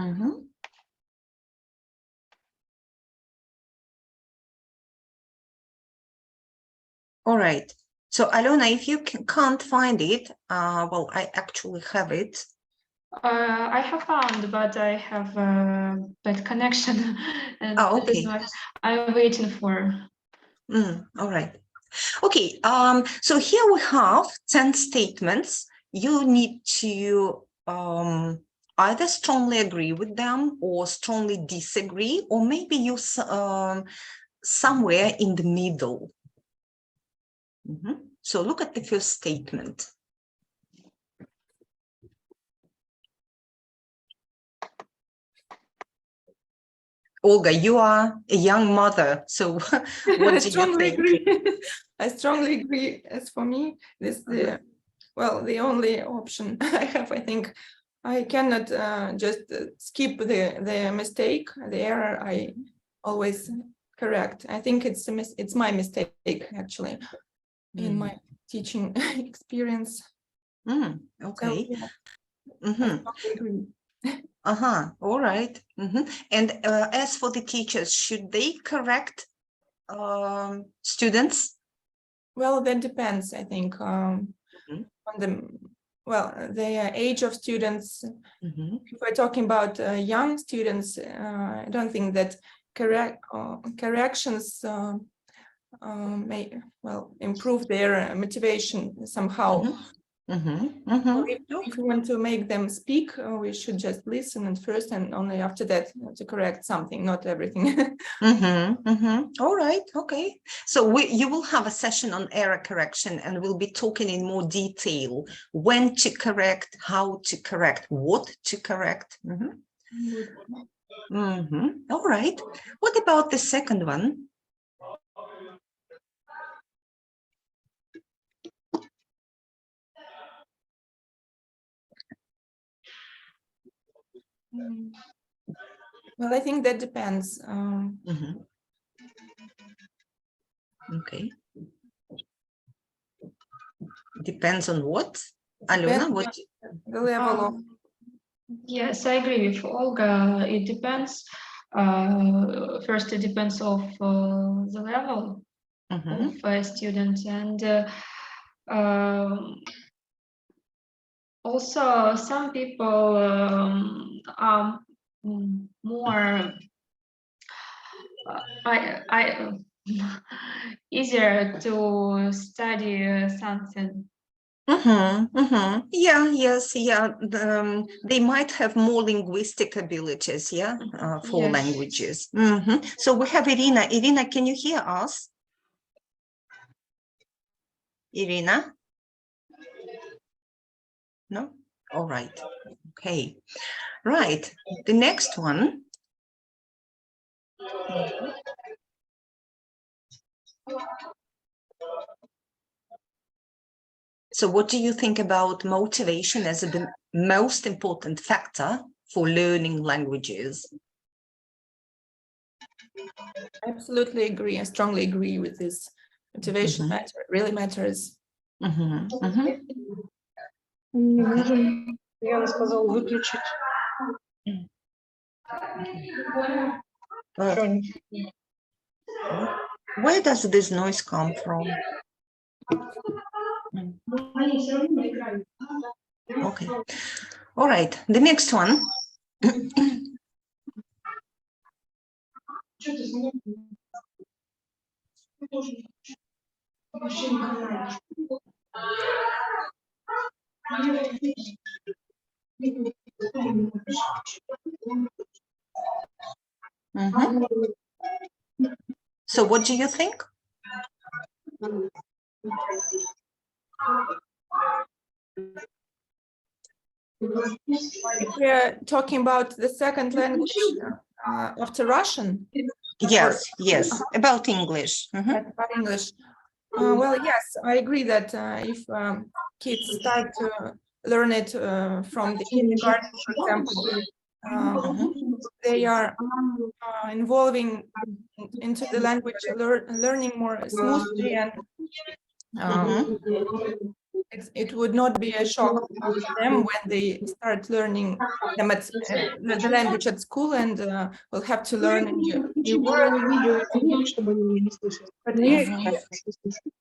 Mhm. All right. So Alona, if you can't find it, well, I actually have it. I have found, but I have a bad connection, and Oh, that is okay. why I'm waiting for. All right. Okay. So here we have 10 statements. You need to either strongly agree with them or strongly disagree, or maybe you somewhere in the middle. So look at the first statement. Olga, you are a young mother, so what do you think? I strongly agree. As for me, this is the only option I have. I think I cannot just skip the mistake, the error. I always correct. I think it's my mistake actually in my teaching experience. Okay. So, yeah, I strongly agree. All right. And as for the teachers, should they correct students? Well, that depends, I think, on the age of students. If we're talking about young students, I don't think that corrections may improve their motivation somehow. So if we want to make them speak, we should just listen at first, and only after that to correct something, not everything. All right. Okay. So you will have a session on error correction, and we'll be talking in more detail when to correct, how to correct, what to correct. All right. What about the second one? Well, I think that depends. Okay. Depends on what? Alona, what? The level of. Yes, I agree with Olga. It depends. First, it depends of the level of a student, and also some people are more easier to study something. Yeah, yes, yeah. They might have more linguistic abilities, yeah, for Yes. languages. So we have Irina. Irina, can you hear us? Irina? No? All right. Okay. Right. The next one. So what do you think about motivation as the most important factor for learning languages? Absolutely agree. I strongly agree with this. Motivation really matters. Я сказал выключить. Where does this noise come from? Okay. All right. The next one. So what do you think? If we're talking about the second language after Russian. Yes, yes, about English. About English. Well, yes, I agree that if kids start to learn it from the kindergarten, for example, they are involving into the language learning more smoothly, and it would not be a shock to them when they start learning them at the language at school and will have to learn new words. But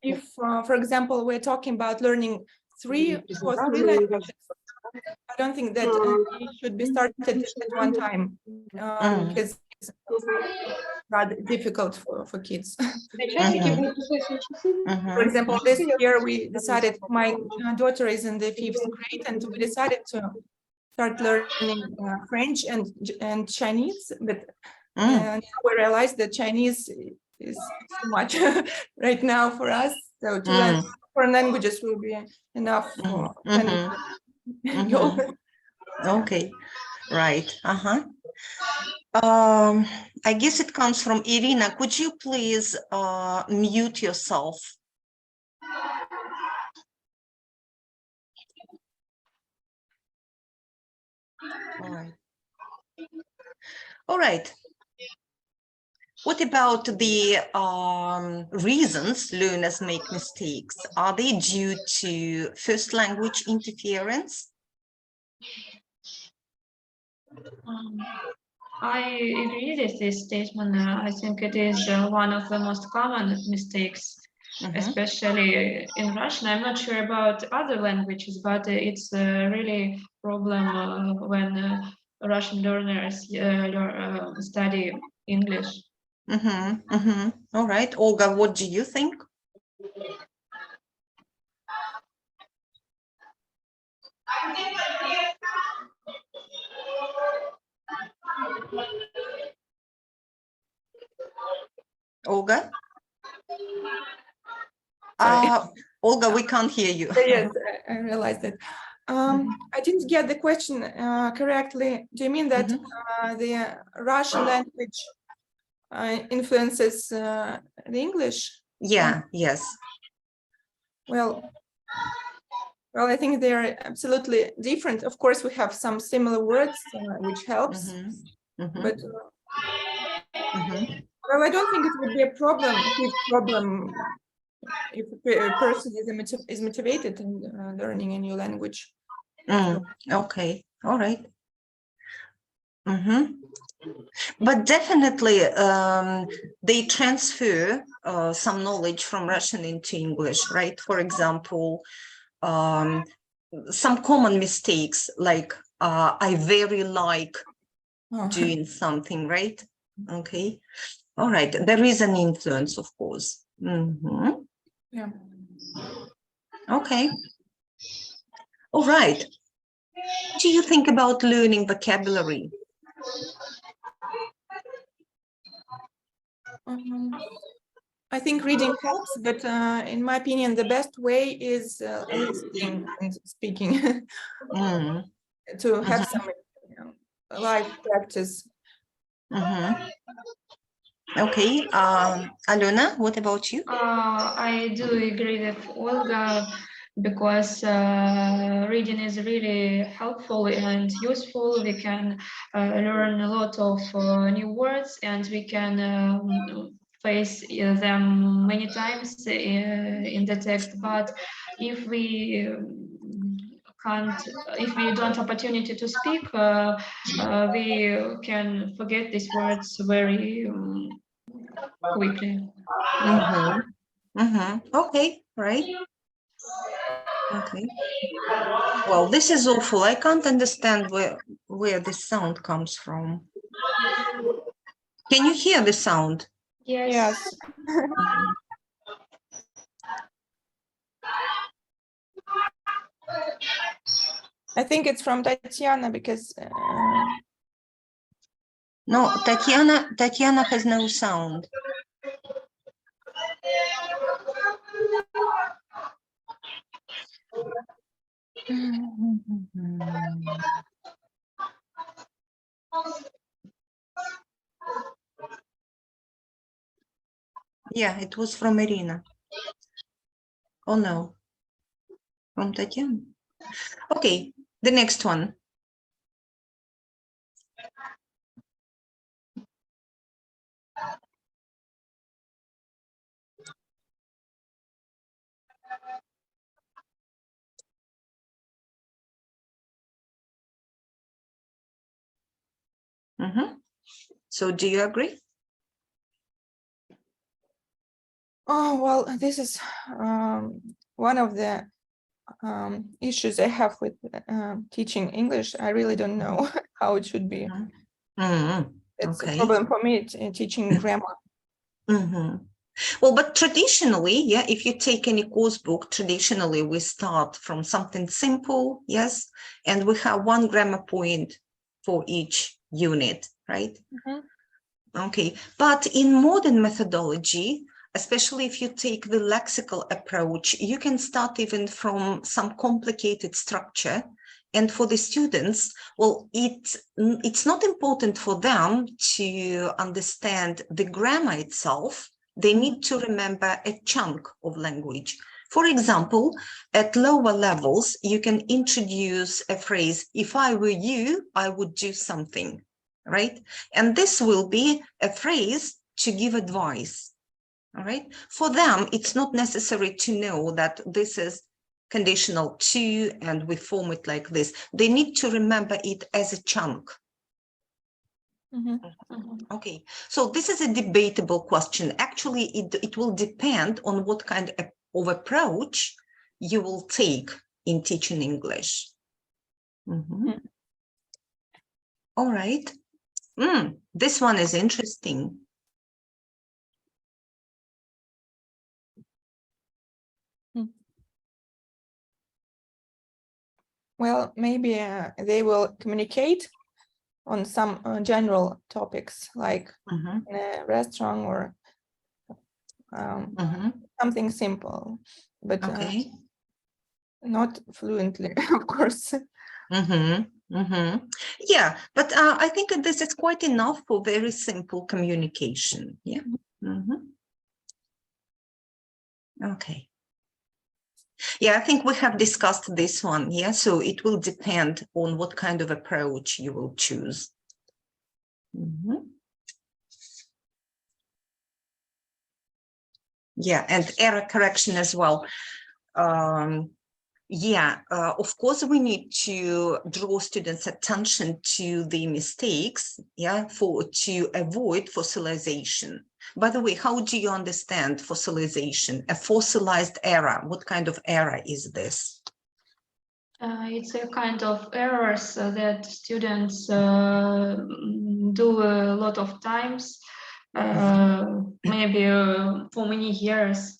if for example, we're talking about learning 3 or 3 languages, I don't think that it should be started at one time because it's rather difficult for kids. For example, this year we decided, my daughter is in the 5th grade, and we decided to start learning French and Chinese, but now we realized that Chinese is too much right now for us. So 2 foreign languages will be enough for Okay, right. I guess it comes from Irina. Could you please mute yourself? All right. What about the reasons learners make mistakes? Are they due to first language interference? I agree with this statement. I think it is one of the most common mistakes, especially in Russian. I'm not sure about other languages, but it's really a problem when Russian learners study English. All right, Olga, what do you think? Olga? Olga, we can't hear you. Yes, I realized that. I didn't get the question correctly. Do you mean that the Russian language influences the English? Yeah, yes. Well, I think they are absolutely different. Of course, we have some similar words, which helps. But well, I don't think it would be a problem if a person is motivated in learning a new language. Okay, all right. But definitely they transfer some knowledge from Russian into English, right? For example, some common mistakes like I very like doing something, right? Okay, all right. There is an influence, of course. Yeah. Okay. All right. What do you think about learning vocabulary? I think reading helps, but in my opinion, the best way is listening and speaking to have some live practice. Okay, Alona, what about you? I do agree with Olga because reading is really helpful and useful. We can learn a lot of new words, and we can face them many times in the text. But if we don't opportunity to speak, we can forget these words very quickly. Okay, right. Okay. Well, this is awful. I can't understand where this sound comes from. Can you hear the sound? Yes. I think it's from Tatiana because no, Tatiana has no sound. Yeah, it was from Irina. Oh no, from Tatiana. Okay, the next one. So do you agree? Oh, well, this is one of the issues I have with teaching English. I really don't know how it should be. It's a problem for me teaching grammar. Well, but traditionally, yeah, if you take any course book, traditionally we start from something simple, yes, and we have one grammar point for each unit, right? Okay, but in modern methodology, especially if you take the lexical approach, you can start even from some complicated structure. And for the students, well, it's not important for them to understand the grammar itself. They need to remember a chunk of language. For example, at lower levels, you can introduce a phrase, if I were you, I would do something, right? And this will be a phrase to give advice, all right? For them, it's not necessary to know that this is conditional to, and we form it like this. They need to remember it as a chunk. Okay, so this is a debatable question. Actually, it will depend on what kind of approach you will take in teaching English. All right. This one is interesting. Well, maybe they will communicate on some general topics, like in a restaurant or something simple, but not fluently, of course. Yeah, but I think this is quite enough for very simple communication. Yeah. Okay. Yeah, I think we have discussed this one. Yeah, so it will depend on what kind of approach you will choose. Yeah, and error correction as well. Of course, we need to draw students' attention to the mistakes, to avoid fossilization. By the way, how do you understand fossilization? A fossilized error, what kind of error is this? It's a kind of errors that students do a lot of times, maybe for many years.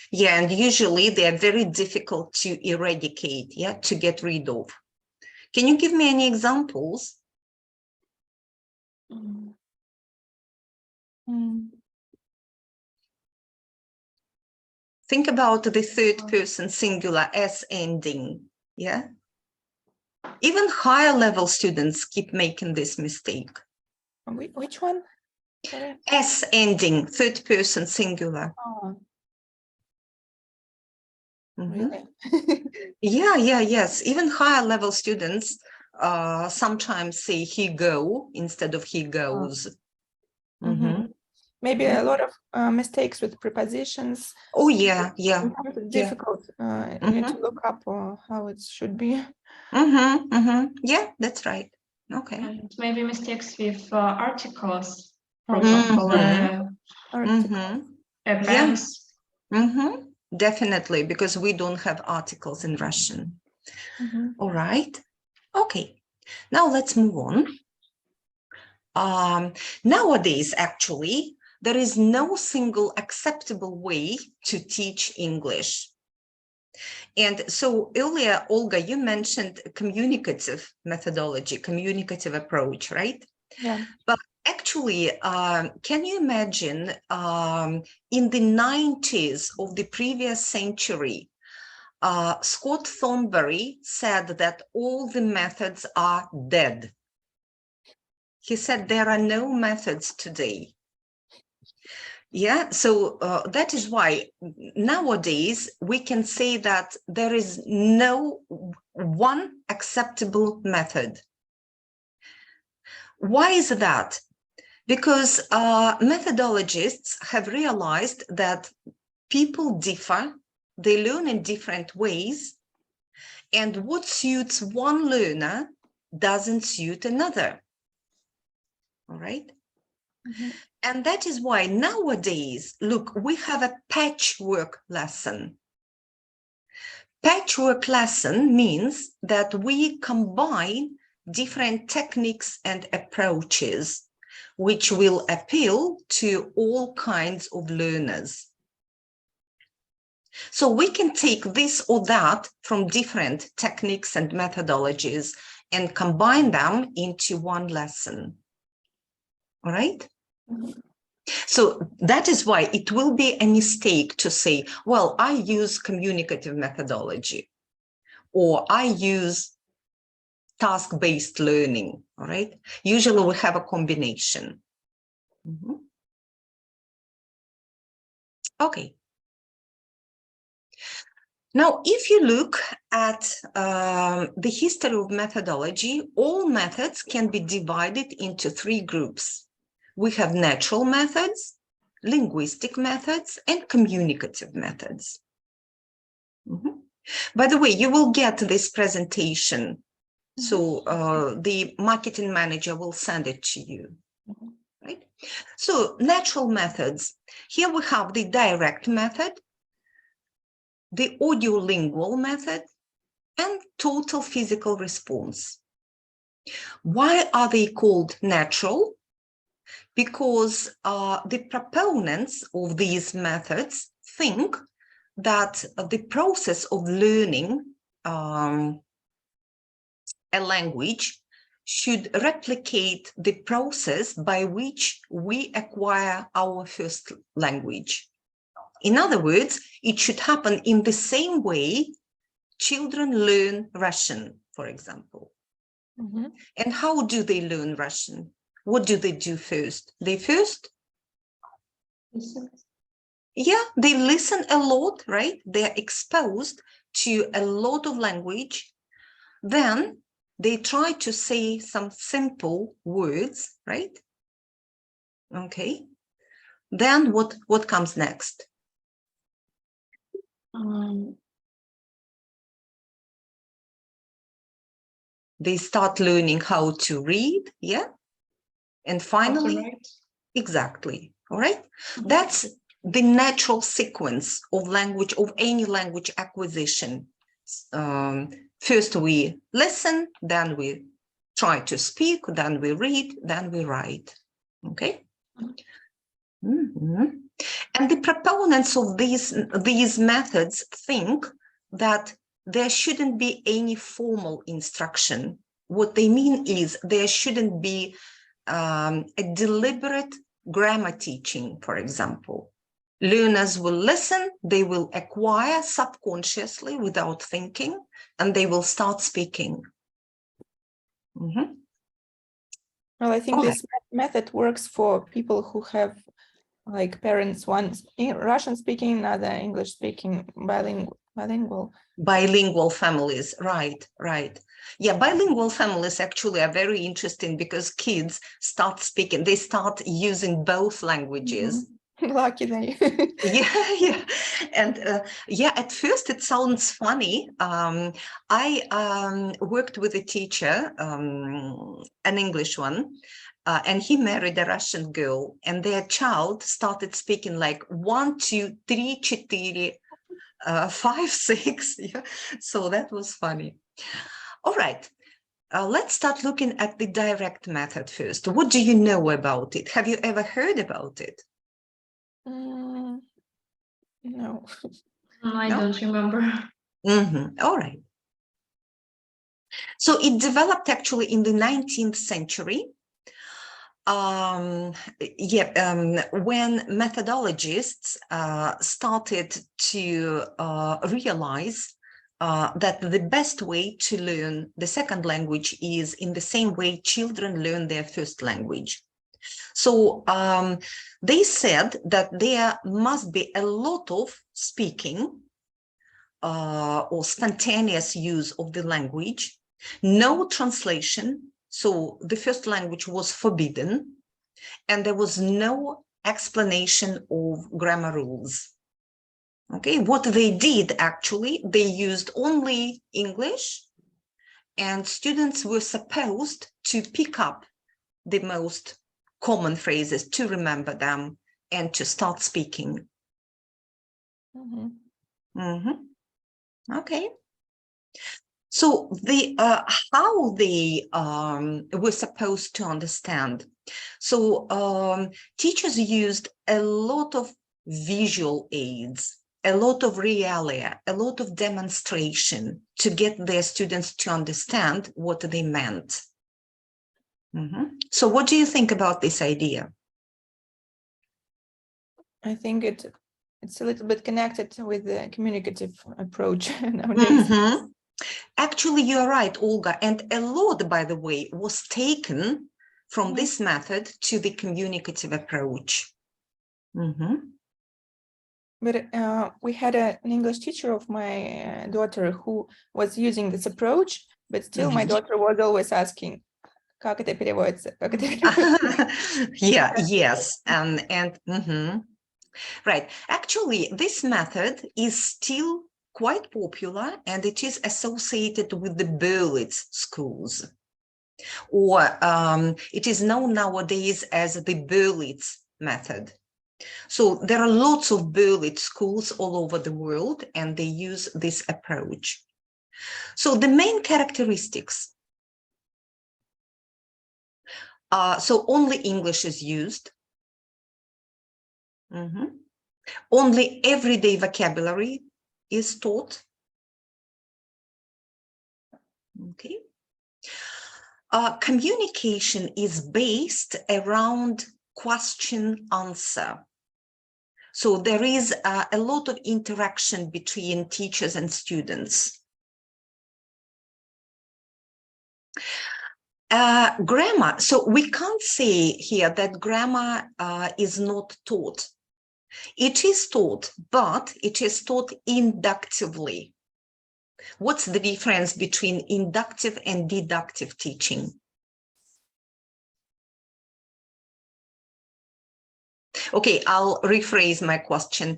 Yeah, and usually they are very difficult to eradicate, to get rid of. Can you give me any examples? Think about the third person singular S ending, yeah? Even higher level students keep making this mistake. Which one? Sorry. S ending, third person singular. Really? Yes. Even higher level students sometimes say he go instead of he goes. Maybe a lot of mistakes with prepositions. Oh, yeah. Sometimes it's difficult. You need to look up how it should be. Yeah, that's right. Okay. And maybe mistakes with articles, for example, appends. Definitely, because we don't have articles in Russian. All right. Okay. Now let's move on. Nowadays, actually, there is no single acceptable way to teach English. And so earlier, Olga, you mentioned communicative methodology, communicative approach, right? Yeah. But actually, can you imagine in the 90s of the previous century, Scott Thornberry said that all the methods are dead. He said there are no methods today. Yeah, so that is why nowadays we can say that there is no one acceptable method. Why is that? Because methodologists have realized that people differ, they learn in different ways, and what suits one learner doesn't suit another. all right? Mhm. And that is why nowadays, look, we have a patchwork lesson. Patchwork lesson means that we combine different techniques and approaches, which will appeal to all kinds of learners. So we can take this or that from different techniques and methodologies and combine them into one lesson. All right? Mhm. So that is why it will be a mistake to say, well, I use communicative methodology, or I use task-based learning, all right? Usually we have a combination. Mhm. Okay. Now, if you look at the history of methodology, all methods can be divided into three groups. We have natural methods, linguistic methods, and communicative methods. Mhm. By the way, you will get this presentation. So the marketing manager will send it to you, right? So natural methods. Here we have the direct method, the audiolingual method, and total physical response. Why are they called natural? Because the proponents of these methods think that the process of learning a language should replicate the process by which we acquire our first language. In other words, it should happen in the same way children learn Russian, for example. Mhm. And how do they learn Russian? What do they do first? They listen a lot, right? They're exposed to a lot of language. Then they try to say some simple words, right? Okay. Then what comes next? They start learning how to read, yeah? And finally, exactly, all right? That's the natural sequence of language, of any language acquisition. First we listen, then we try to speak, then we read, then we write, okay? Mm-hmm. And the proponents of these methods think that there shouldn't be any formal instruction. What they mean is there shouldn't be a deliberate grammar teaching, for example. Learners will listen, they will acquire subconsciously without thinking, and they will start speaking. Mm-hmm. Well, I think this method works for people who have like parents, one Russian speaking, another English speaking, bilingual. Bilingual families, right. Yeah, bilingual families actually are very interesting because kids start speaking, they start using both languages. Lucky they. Yeah. And at first it sounds funny. I worked with a teacher, an English one, and he married a Russian girl, and their child started speaking like 1, 2, 3, 4, 5, 6. Yeah. So that was funny. All right. Let's start looking at the direct method first. What do you know about it? Have you ever heard about it? No. I don't remember. All right. So it developed actually in the 19th century. When methodologists started to realize that the best way to learn the second language is in the same way children learn their first language. So they said that there must be a lot of speaking or spontaneous use of the language, no translation. So the first language was forbidden, and there was no explanation of grammar rules. Okay, what they did actually, they used only English, and students were supposed to pick up the most common phrases to remember them and to start speaking. Okay. So the how they were supposed to understand. So teachers used a lot of visual aids, a lot of realia, a lot of demonstration to get their students to understand what they meant. So what do you think about this idea? I think it's a little bit connected with the communicative approach nowadays. Actually, you're right, Olga. And a lot, by the way, was taken from this method to the communicative approach. But we had an English teacher of my daughter who was using this approach, but still my daughter was always asking, как это переводится? Как это переводится? Yeah, yes. Right. Actually, this method is still quite popular, and it is associated with the Berlitz schools, or it is known nowadays as the Berlitz method. So there are lots of Berlitz schools all over the world, and they use this approach. So the main characteristics. So only English is used. Only everyday vocabulary is taught. Okay. Communication is based around question answer. So there is a lot of interaction between teachers and students. Grammar. So we can't say here that grammar is not taught. It is taught, but it is taught inductively. What's the difference between inductive and deductive teaching? Okay, I'll rephrase my question.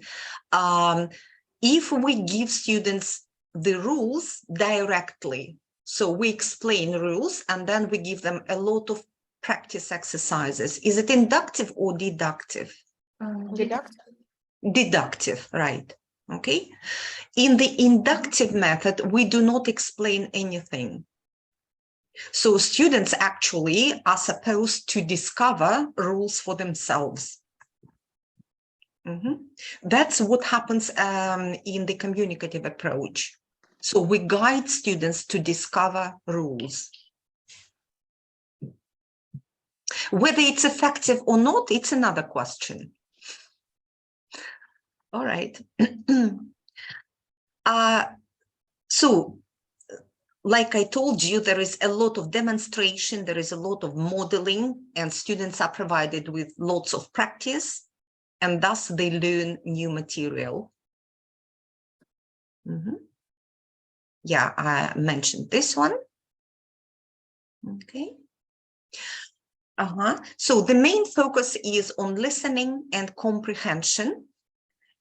If we give students the rules directly, so we explain rules and then we give them a lot of practice exercises, is it inductive or deductive? Deductive. Deductive, right. Okay. In the inductive method, we do not explain anything. So students actually are supposed to discover rules for themselves. That's what happens in the communicative approach. So we guide students to discover rules. Whether it's effective or not, it's another question. All right. So, like I told you, there is a lot of demonstration, there is a lot of modeling, and students are provided with lots of practice, and thus they learn new material. Yeah, I mentioned this one. Okay. So the main focus is on listening and comprehension,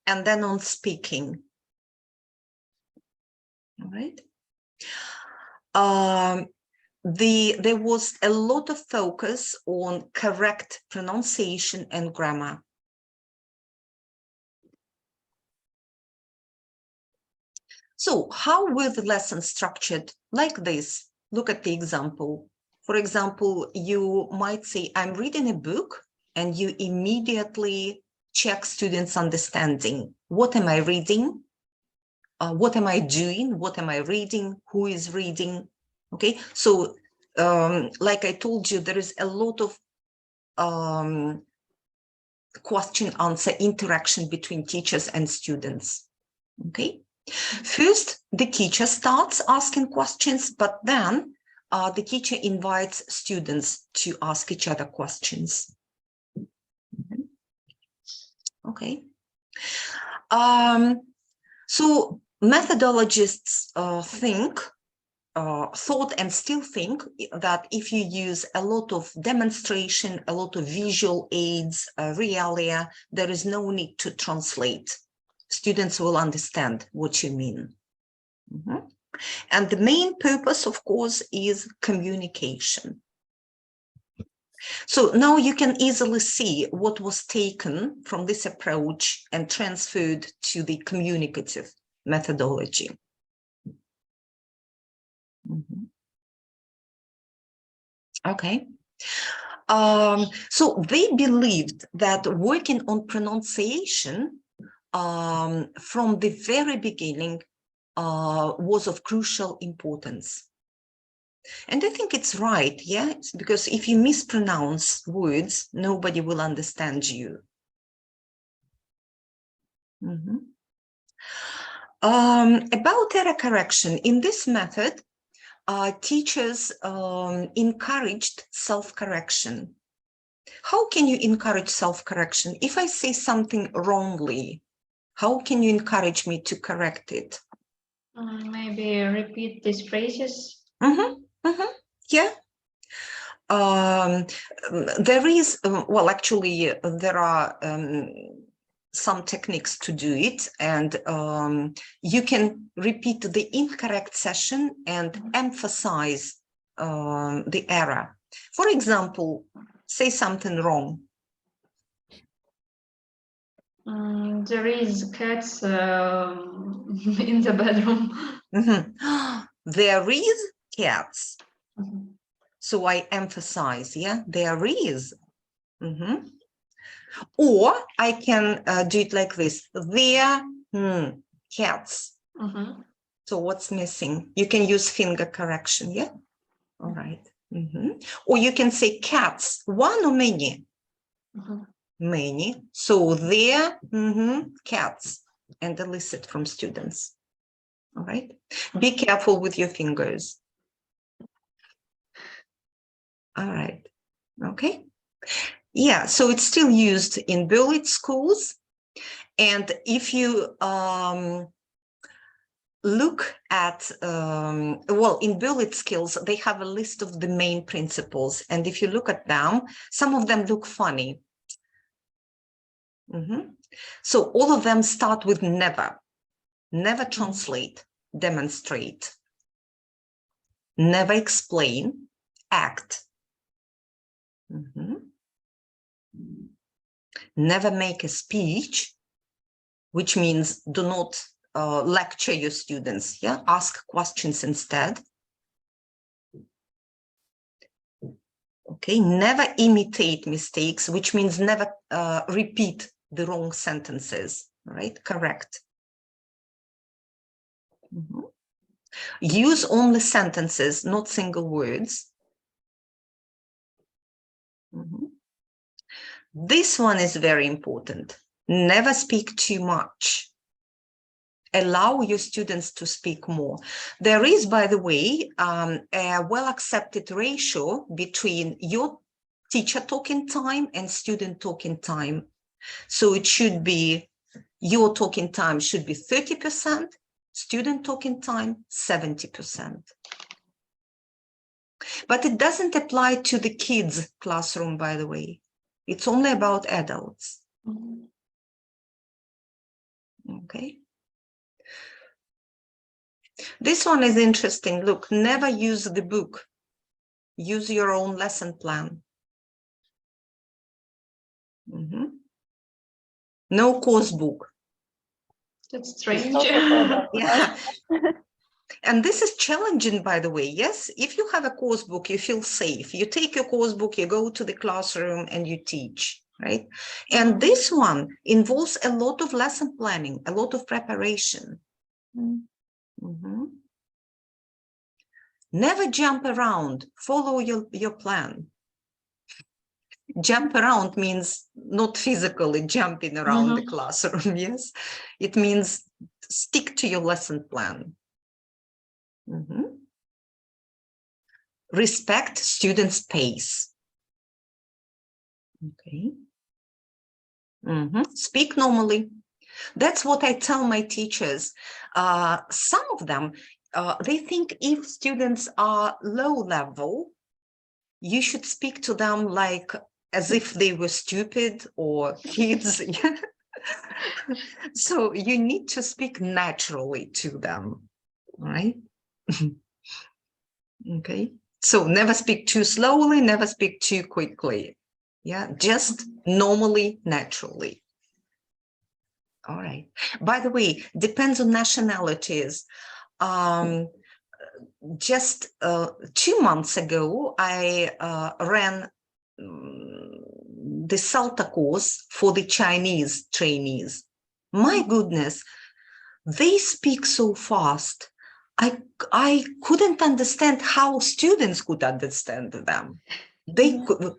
and then on speaking. All right. There was a lot of focus on correct pronunciation and grammar. So how were the lessons structured? Like this. Look at the example. For example, you might say, I'm reading a book, and you immediately check students' understanding. What am I reading? What am I doing? What am I reading? Who is reading? Okay, so like I told you, there is a lot of question-answer interaction between teachers and students. Okay, first the teacher starts asking questions, but then the teacher invites students to ask each other questions. Okay. So methodologists thought and still think that if you use a lot of demonstration, a lot of visual aids, realia, there is no need to translate. Students will understand what you mean. And the main purpose, of course, is communication. So now you can easily see what was taken from this approach and transferred to the communicative methodology. Mhm. Okay. So they believed that working on pronunciation from the very beginning was of crucial importance. And I think it's right, yeah, because if you mispronounce words, nobody will understand you. Mhm. About error correction, in this method, teachers encouraged self-correction. How can you encourage self-correction? If I say something wrongly, how can you encourage me to correct it? Maybe repeat these phrases. Yeah. There is, well, actually, there are some techniques to do it, and you can repeat the incorrect session and emphasize the error. For example, say something wrong. There is cats in the bedroom. There is cats. Mhm. So I emphasize, yeah, there is. Or I can do it like this. There, cats. So what's missing? You can use finger correction, yeah? All right. Or you can say cats, one or many? Many. So there, cats, and elicit from students. All right. Be careful with your fingers. All right. Okay. Yeah, so it's still used in Berlitz schools. And if you look at, well, in Berlitz skills, they have a list of the main principles. And if you look at them, some of them look funny. So all of them start with never. Never translate, demonstrate. Never explain, act. Never make a speech, which means do not lecture your students, yeah? Ask questions instead. Okay, never imitate mistakes, which means never repeat the wrong sentences, right? Correct. Use only sentences, not single words. This one is very important. Never speak too much. Allow your students to speak more. There is, by the way, a well-accepted ratio between your teacher talking time and student talking time. So it should be, your talking time should be 30%, student talking time 70%. But it doesn't apply to the kids' classroom, by the way. It's only about adults. Okay. This one is interesting. Look, never use the book. Use your own lesson plan. No course book. That's strange. Yeah. And this is challenging, by the way. Yes, if you have a course book, you feel safe. You take your course book, you go to the classroom and you teach, right? And this one involves a lot of lesson planning, a lot of preparation. Never jump around, follow your plan. Jump around means not physically jumping around the classroom, yes? It means stick to your lesson plan. Respect students' pace. Okay. Speak normally. That's what I tell my teachers. Some of them, they think if students are low level, you should speak to them like as if they were stupid or kids. So you need to speak naturally to them, right? Okay. So never speak too slowly, never speak too quickly. Yeah, just normally, naturally. All right. By the way, depends on nationalities. Just 2 months ago, I ran the CELTA course for the Chinese trainees. My goodness, they speak so fast. I couldn't understand how students could understand them. They could,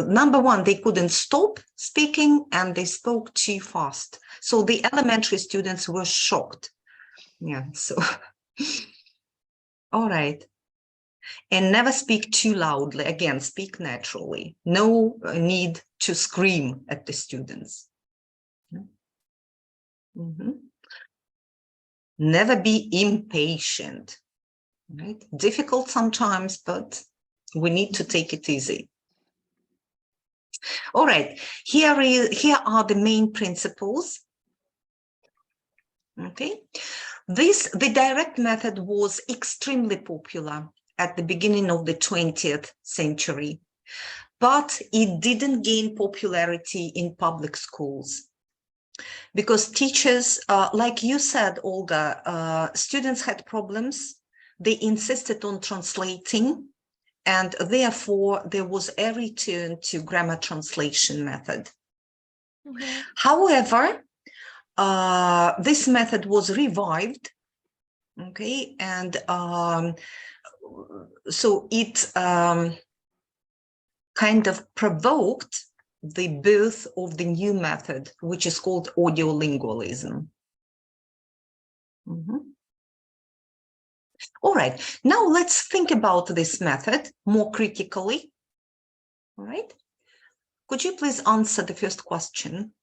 number one, they couldn't stop speaking and they spoke too fast. So the elementary students were shocked. Yeah, so, all right. And never speak too loudly. Again, speak naturally. No need to scream at the students. Never be impatient. Right? Difficult sometimes, but we need to take it easy. All right, here are the main principles. Okay, the direct method was extremely popular at the beginning of the 20th century, but it didn't gain popularity in public schools because teachers, like you said, Olga, students had problems. They insisted on translating, and therefore there was a return to grammar translation method. However, this method was revived, okay, and so it kind of provoked the birth of the new method, which is called audiolingualism. All right, now let's think about this method more critically. All right, could you please answer the first question?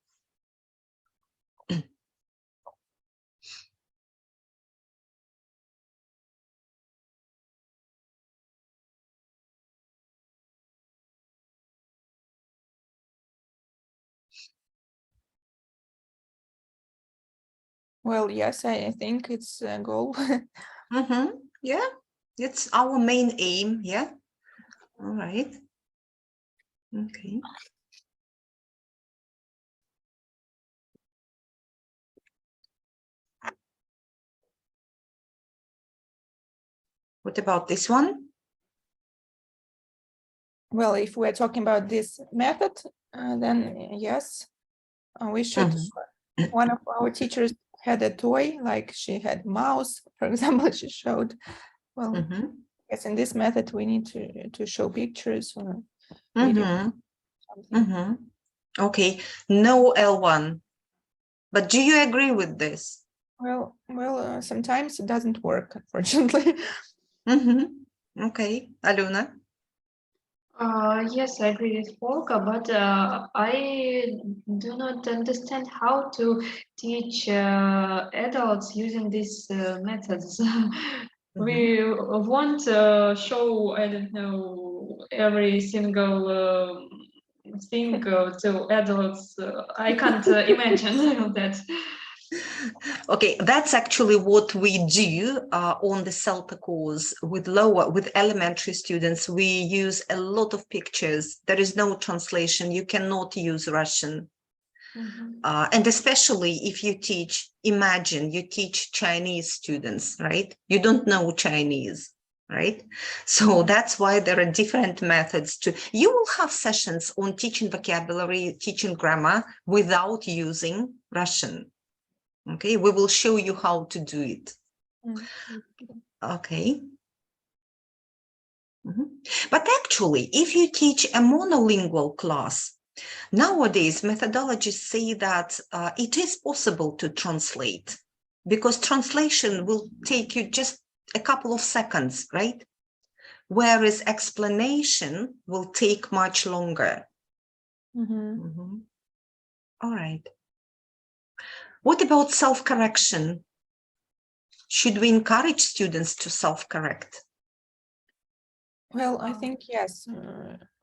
Well, yes, I think it's a goal. Yeah, it's our main aim. Yeah. All right. Okay. What about this one? Well, if we're talking about this method, then yes, we should. One of our teachers had a toy, like she had mouse, for example, she showed. Well, yes, in this method, we need to show pictures or video. Okay, no L1. But do you agree with this? Well, sometimes it doesn't work, unfortunately. Okay, Aluna? Yes, I agree with Volker, but I do not understand how to teach adults using these methods. We want to show, I don't know, every single thing to adults. I can't imagine that. Okay, that's actually what we do on the CELTA course with elementary students. We use a lot of pictures. There is no translation. You cannot use Russian. And especially if you imagine you teach Chinese students, right? You don't know Chinese, right? So that's why there are different methods you will have sessions on teaching vocabulary, teaching grammar without using Russian. Okay, we will show you how to do it. Okay. But actually, if you teach a monolingual class, nowadays methodologies say that it is possible to translate because translation will take you just a couple of seconds, right? Whereas explanation will take much longer. All right. What about self-correction? Should we encourage students to self-correct? Well, I think yes.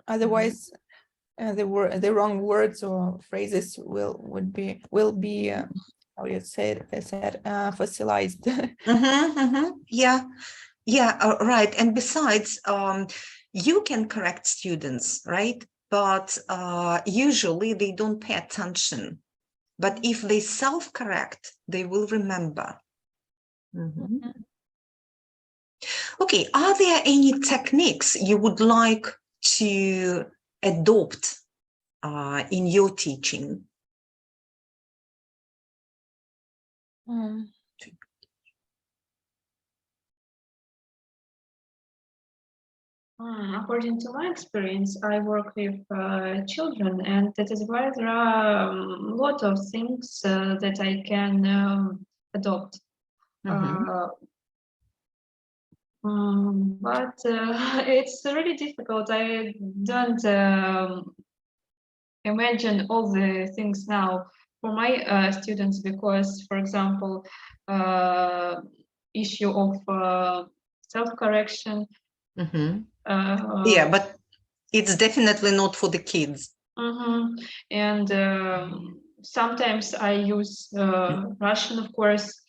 Otherwise, the wrong words or phrases will be how do you say it? I said fossilized. Yeah, Yeah, right. And besides, you can correct students, right? But usually they don't pay attention. But if they self-correct, they will remember. Mhm. Okay, are there any techniques you would like to adopt in your teaching? According to my experience, I work with children, and that is why there are a lot of things that I can adopt. Mhm. But it's really difficult. I don't imagine all the things now for my students because, for example, issue of self-correction. Mhm. Yeah, but it's definitely not for the kids. And sometimes I use Russian, of course.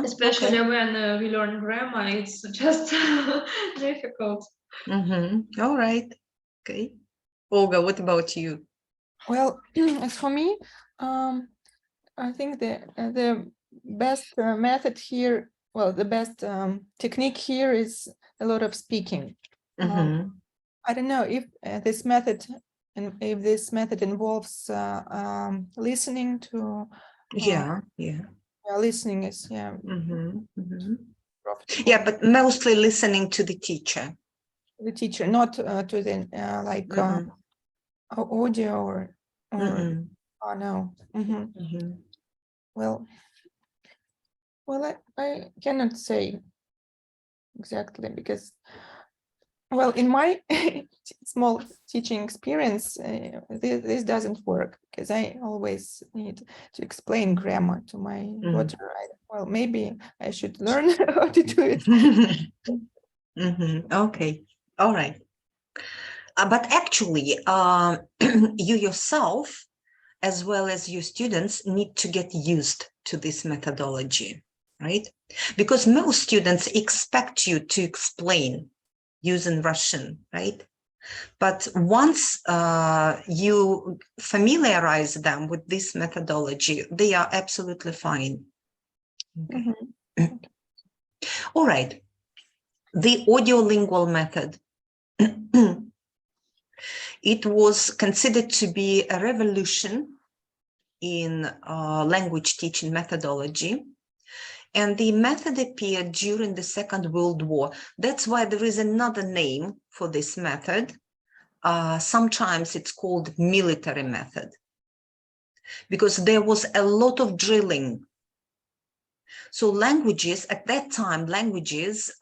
Especially Okay. when we learn grammar, it's just difficult. All right. Okay. Olga, what about you? Well, as for me, I think the best method here, well, the best technique here is a lot of speaking. I don't know if this method involves listening to. Yeah. Listening is profitable. Yeah, but mostly listening to the teacher. The teacher, not to the like audio or oh no. Well, I cannot say exactly because, well, in my small teaching experience, this doesn't work because I always need to explain grammar to my daughter. Well, maybe I should learn how to do it. Okay, all right. But actually, you yourself, as well as your students, need to get used to this methodology, right? Because most students expect you to explain using Russian, right? But once you familiarize them with this methodology, they are absolutely fine. Okay. All right. The audiolingual method. It was considered to be a revolution in language teaching methodology. And the method appeared during the Second World War. That's why there is another name for this method. Sometimes it's called military method, because there was a lot of drilling. So languages, at that time, languages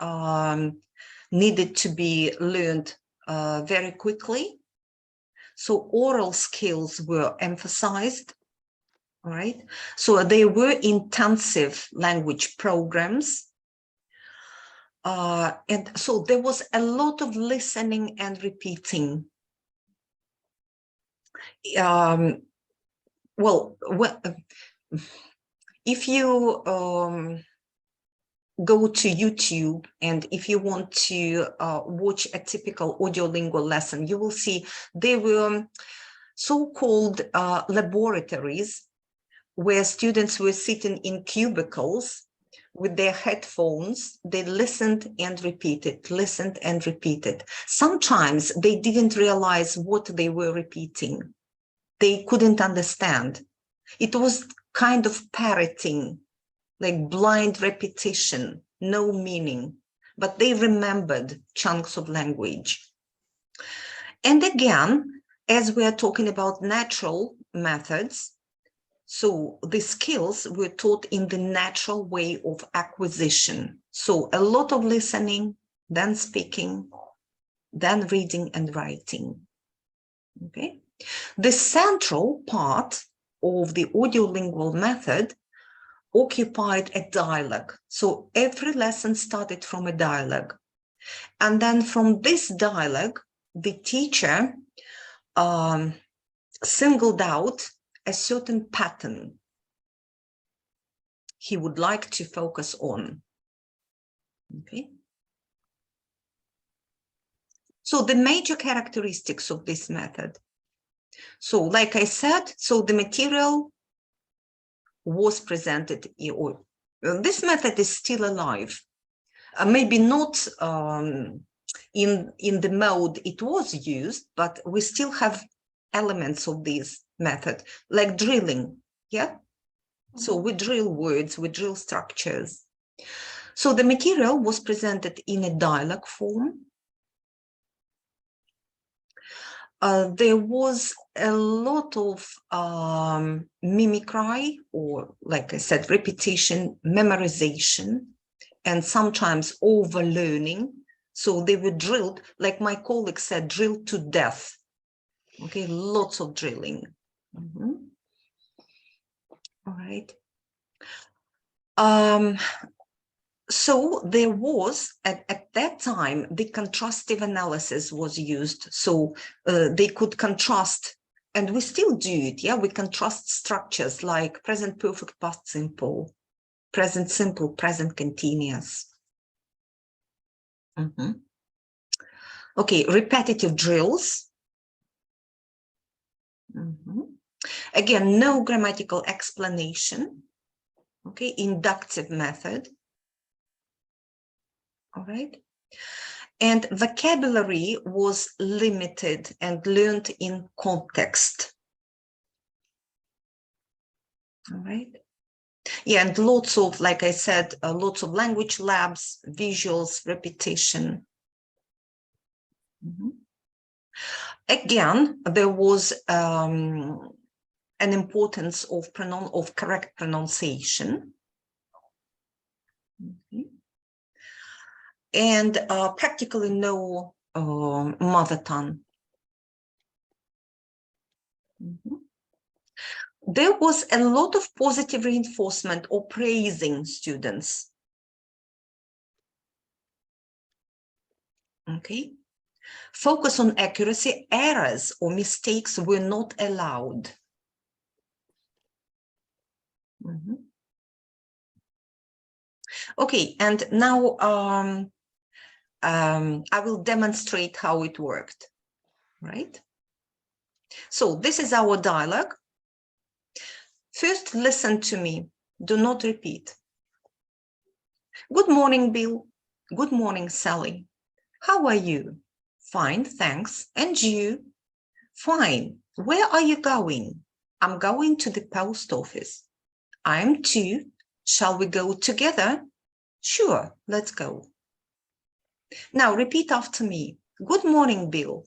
needed to be learned very quickly. So oral skills were emphasized, right? So there were intensive language programs. And so there was a lot of listening and repeating. If you go to YouTube, and if you want to watch a typical audiolingual lesson, you will see there were so-called laboratories where students were sitting in cubicles with their headphones. They listened and repeated, listened and repeated. Sometimes they didn't realize what they were repeating. They couldn't understand. It was kind of parroting, like blind repetition, no meaning, but they remembered chunks of language. And again, as we are talking about natural methods, so the skills were taught in the natural way of acquisition. So a lot of listening, then speaking, then reading and writing. Okay. The central part of the audiolingual method occupied a dialogue. So every lesson started from a dialogue. And then from this dialogue, the teacher singled out a certain pattern he would like to focus on. Okay. So the major characteristics of this method. So like I said, so the material was presented, or this method is still alive. Maybe not in the mode it was used, but we still have elements of this method, like drilling, yeah? So we drill words, we drill structures. So the material was presented in a dialogue form. There was a lot of mimicry, or like I said, repetition, memorization, and sometimes overlearning. So they were drilled, like my colleague said, drilled to death. Okay, lots of drilling. All right. So there was, at that time, the contrastive analysis was used. So they could contrast, and we still do it, yeah? We contrast structures like present perfect, past simple, present simple, present continuous. Okay, repetitive drills. Again, no grammatical explanation. Okay, inductive method. All right. And vocabulary was limited and learned in context. All right. Yeah, and lots of, like I said, lots of language labs, visuals, repetition. Again, there was an importance of correct pronunciation. And practically no mother tongue. There was a lot of positive reinforcement or praising students. Okay. Focus on accuracy. Errors or mistakes were not allowed. Okay, and now I will demonstrate how it worked, right? So this is our dialogue. First, listen to me. Do not repeat. Good morning, Bill. Good morning, Sally. How are you? Fine, thanks. And you? Fine. Where are you going? I'm going to the post office. I'm too. Shall we go together? Sure, let's go. Now repeat after me. Good morning, Bill.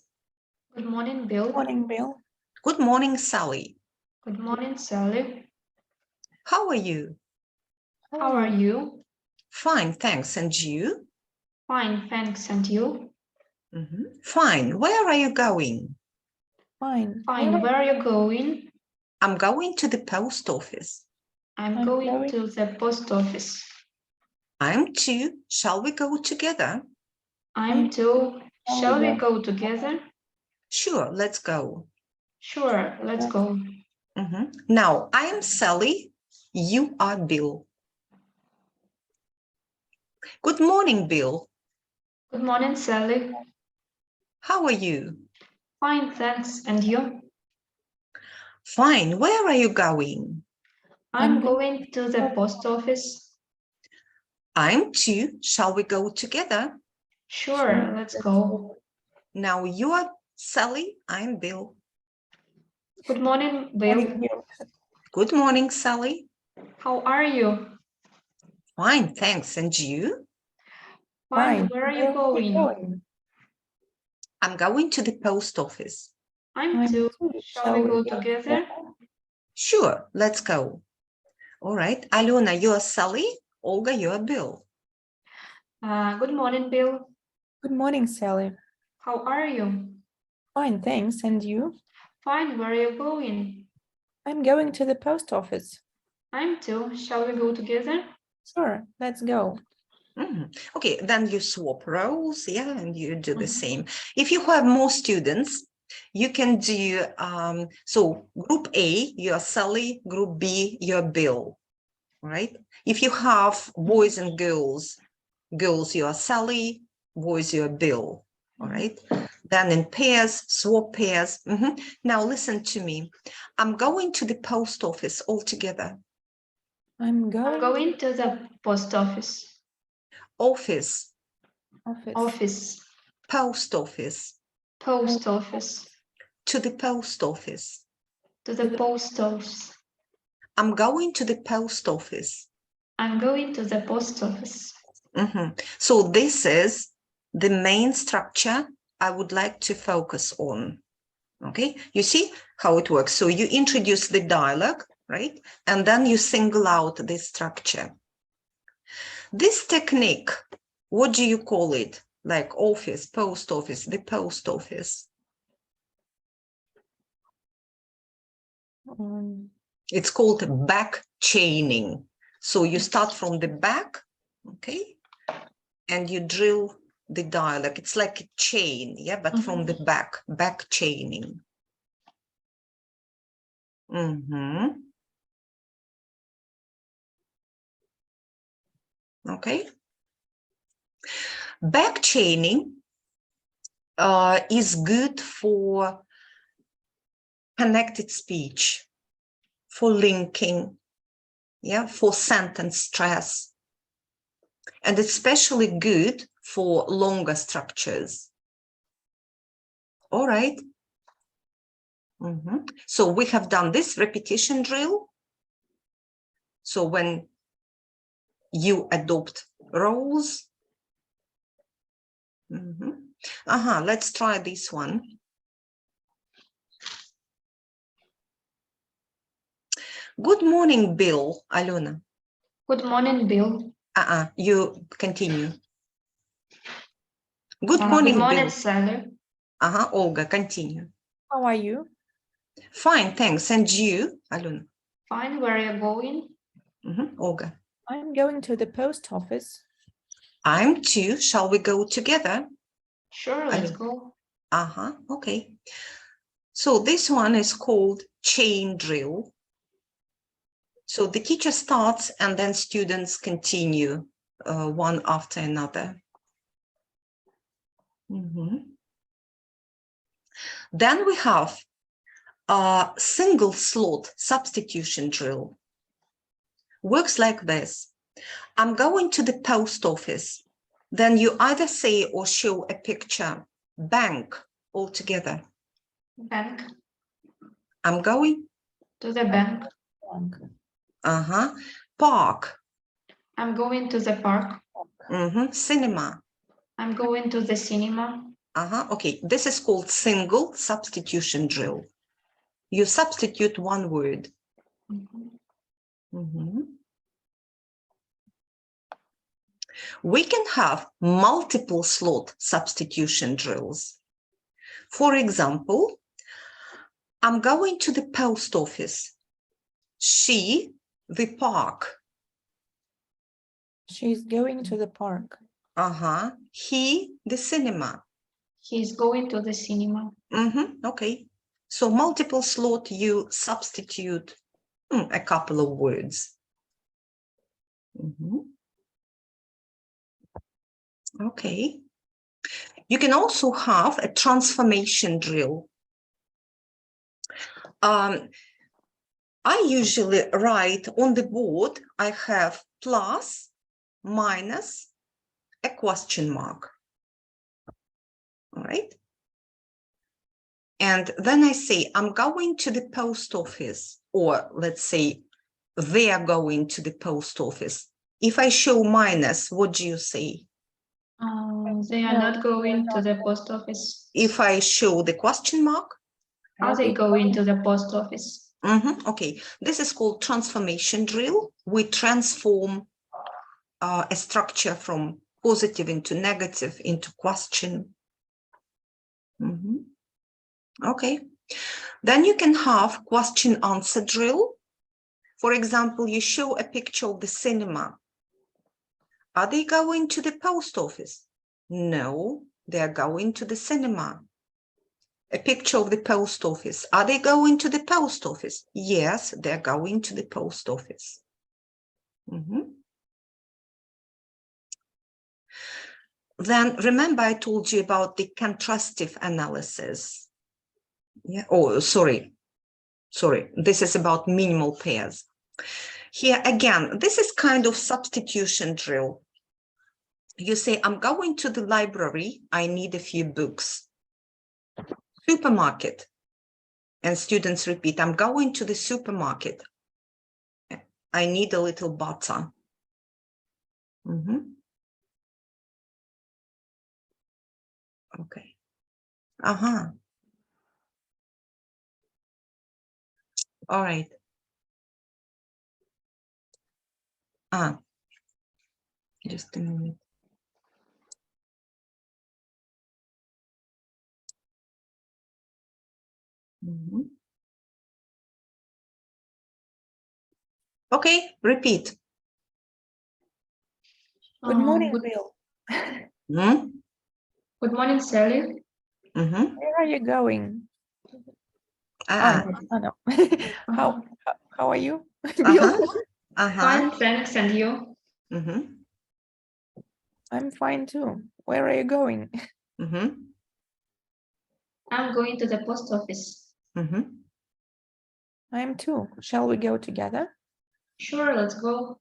Good morning, Bill. Good morning, Bill. Good morning, Sally. Good morning, Sally. How are you? How are you? Fine, thanks. And you? Fine, thanks. And you? Fine. Where are you going? Fine. Fine. Where are you going? I'm going to the post office. I'm going to the post office. I'm too. Shall we go together? I'm too. Shall we go together? Sure, let's go. Sure, let's go. Now, I am Sally. You are Bill. Good morning, Bill. Good morning, Sally. How are you? Fine, thanks. And you? Fine. Where are you going? I'm going to the post office. I'm too. Shall we go together? Sure, let's go. Now you are Sally. I'm Bill. Good morning, Bill. Good morning, Sally. How are you? Fine, thanks. And you? Fine. Where are you going? I'm going to the post office. I'm too. Shall we go together? Sure, let's go. All right. Alena, you're Sally. Olga, you're Bill. Good morning, Bill. Good morning, Sally. How are you? Fine, thanks. And you? Fine. Where are you going? I'm going to the post office. I'm too. Shall we go together? Sure, let's go. Okay, then you swap roles, yeah, and you do the same. If you have more students, you can do, so group A, you're Sally, group B, you're Bill, right? If you have boys and girls, Girls, you are Sally. Boys, you are Bill. All right. Then in pairs, swap pairs. Now listen to me. I'm going to the post office all together. I'm going to the post office. Office, Office. post office, Post office. to the post office. To the post office. I'm going to the post office. I'm going to the post office. So this is the main structure I would like to focus on. Okay, you see how it works. So you introduce the dialogue, right? And then you single out this structure. This technique, what do you call it? Like office, post office, the post office. It's called back chaining. So you start from the back, okay? And you drill the dialogue. It's like a chain, yeah, but from the back chaining. Okay. Back chaining is good for connected speech, for linking, yeah, for sentence stress, and especially good for longer structures. All right. So we have done this repetition drill. So when you adopt roles, let's try this one. Good morning, Bill. Alona. Good morning, Bill. You continue. Good morning, Good morning, Bill. Sally. Olga, continue. How are you? Fine, thanks. And you, Alona? Fine, where are you going? Olga. I'm going to the post office. I'm too. Shall we go together? Sure, let's go. Okay. So this one is called chain drill. So the teacher starts and then students continue one after another. Then we have a single slot substitution drill. Works like this. I'm going to the post office. Then you either say or show a picture, bank altogether. Bank. I'm going to the bank. Park. I'm going to the park. Cinema. I'm going to the cinema. Okay, this is called single substitution drill. You substitute one word. We can have multiple slot substitution drills. For example, I'm going to the post office. She, the park. She's going to the park. He, the cinema. He's going to the cinema. Okay. So multiple slot, you substitute a couple of words. Okay. You can also have a transformation drill. I usually write on the board, I have plus, minus, a question mark. All right. And then I say, I'm going to the post office, or let's say they are going to the post office. If I show minus, what do you say? They are not going to the post office. If I show the question mark? Are they going to the post office? Okay, this is called transformation drill. We transform a structure from positive into negative into question. Okay, then you can have question answer drill. For example, you show a picture of the cinema. Are they going to the post office? No, they are going to the cinema. A picture of the post office. Are they going to the post office? Yes, they're going to the post office. then remember I told you about the contrastive analysis. Yeah. Oh, sorry. This is about minimal pairs. Here again, this is kind of substitution drill. You say, I'm going to the library. I need a few books. Supermarket. And students repeat, I'm going to the supermarket. I need a little butter. Okay. All right. Just a minute. Okay, repeat. Good morning, Good, Bill. good morning, Sally. Where are you going? No. How are you, Bill? Fine, thanks, and you? I'm fine too. Where are you going? I'm going to the post office. I'm too. Shall we go together? Sure, let's go.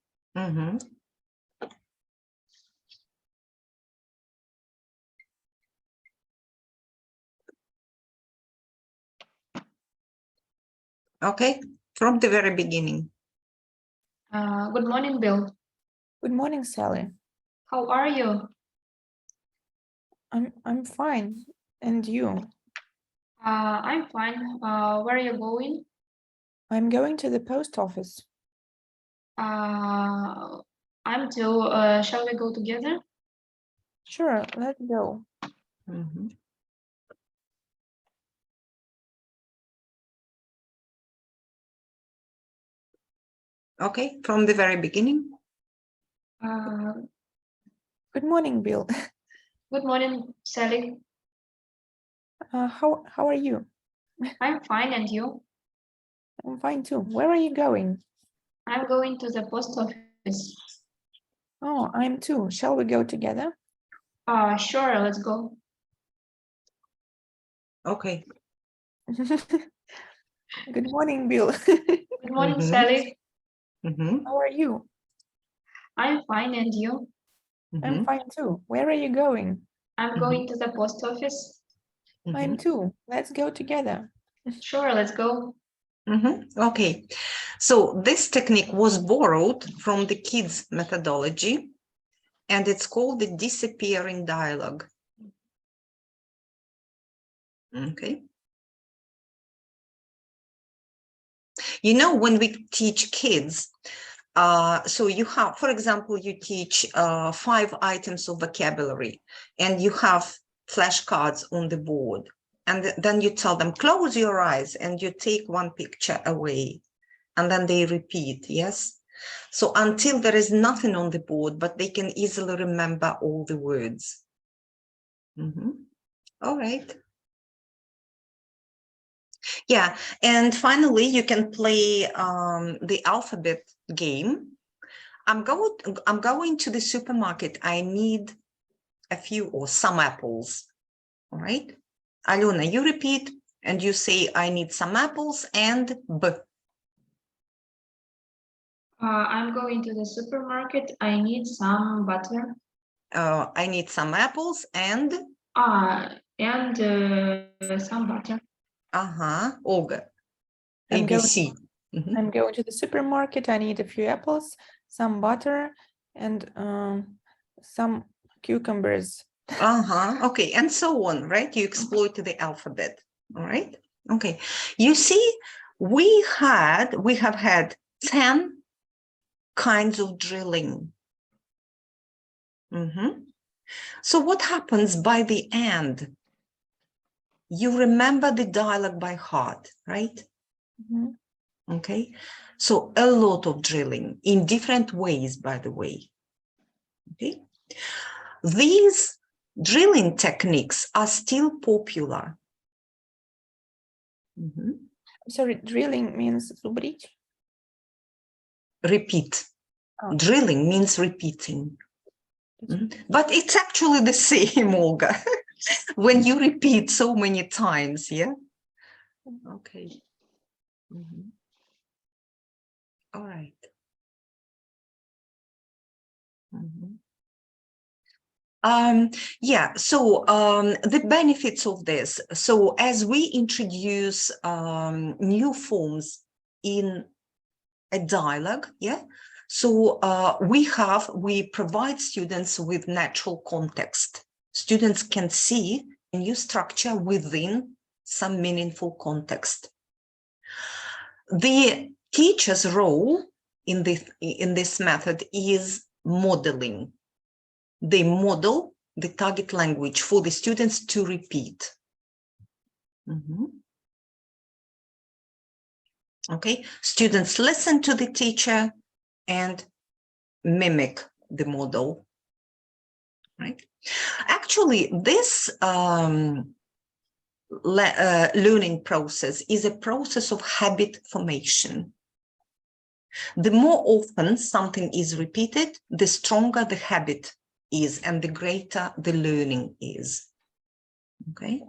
Okay, from the very beginning. Good morning, Bill. Good morning, Sally. How are you? I'm fine. And you? I'm fine. Where are you going? I'm going to the post office. I'm too. Shall we go together? Sure, let's go. Okay, from the very beginning. Good morning, Bill. Good morning, Sally. How are you? I'm fine, and you? I'm fine too. Where are you going? I'm going to the post office. Oh, I'm too. Shall we go together? Sure, let's go. Okay. Good morning, Bill. Good morning, Sally. How are you? I'm fine, and you? I'm fine too. Where are you going? I'm going to the post office. I'm too. Let's go together. Sure, let's go. Okay, so this technique was borrowed from the kids methodology, and it's called the disappearing dialogue. Okay. You know, when we teach kids, so you have, for example, you teach 5 items of vocabulary, and you have flashcards on the board. And then you tell them, close your eyes, and you take one picture away. And then they repeat, yes? So until there is nothing on the board, but they can easily remember all the words. All right. Yeah, and finally, you can play the alphabet game. I'm going to the supermarket. I need a few or some apples. All right. Alona, you repeat and you say, I need some apples and B. I'm going to the supermarket. I need some butter. I need some apples and Some butter. Olga. I'm ABC. I'm going to the supermarket. I need a few apples, some butter, and some cucumbers. Okay, and so on, right? You exploit the alphabet. All right. Okay. You see, we have had 10 kinds of drilling. So what happens by the end? You remember the dialogue by heart, right? Okay. So a lot of drilling in different ways, by the way. Okay. These drilling techniques are still popular. Sorry, drilling means zubrit? Repeat. Drilling means repeating. But it's actually the same, Olga, when you repeat so many times, yeah? Okay. Mhm. All right. Mhm. Yeah, so the benefits of this. So as we introduce new forms in a dialogue, yeah, so we provide students with natural context. Students can see a new structure within some meaningful context. The teacher's role in this method is modeling. They model the target language for the students to repeat. Okay, students listen to the teacher and mimic the model, right? Actually, this learning process is a process of habit formation. The more often something is repeated, the stronger the habit is and the greater the learning is. Okay.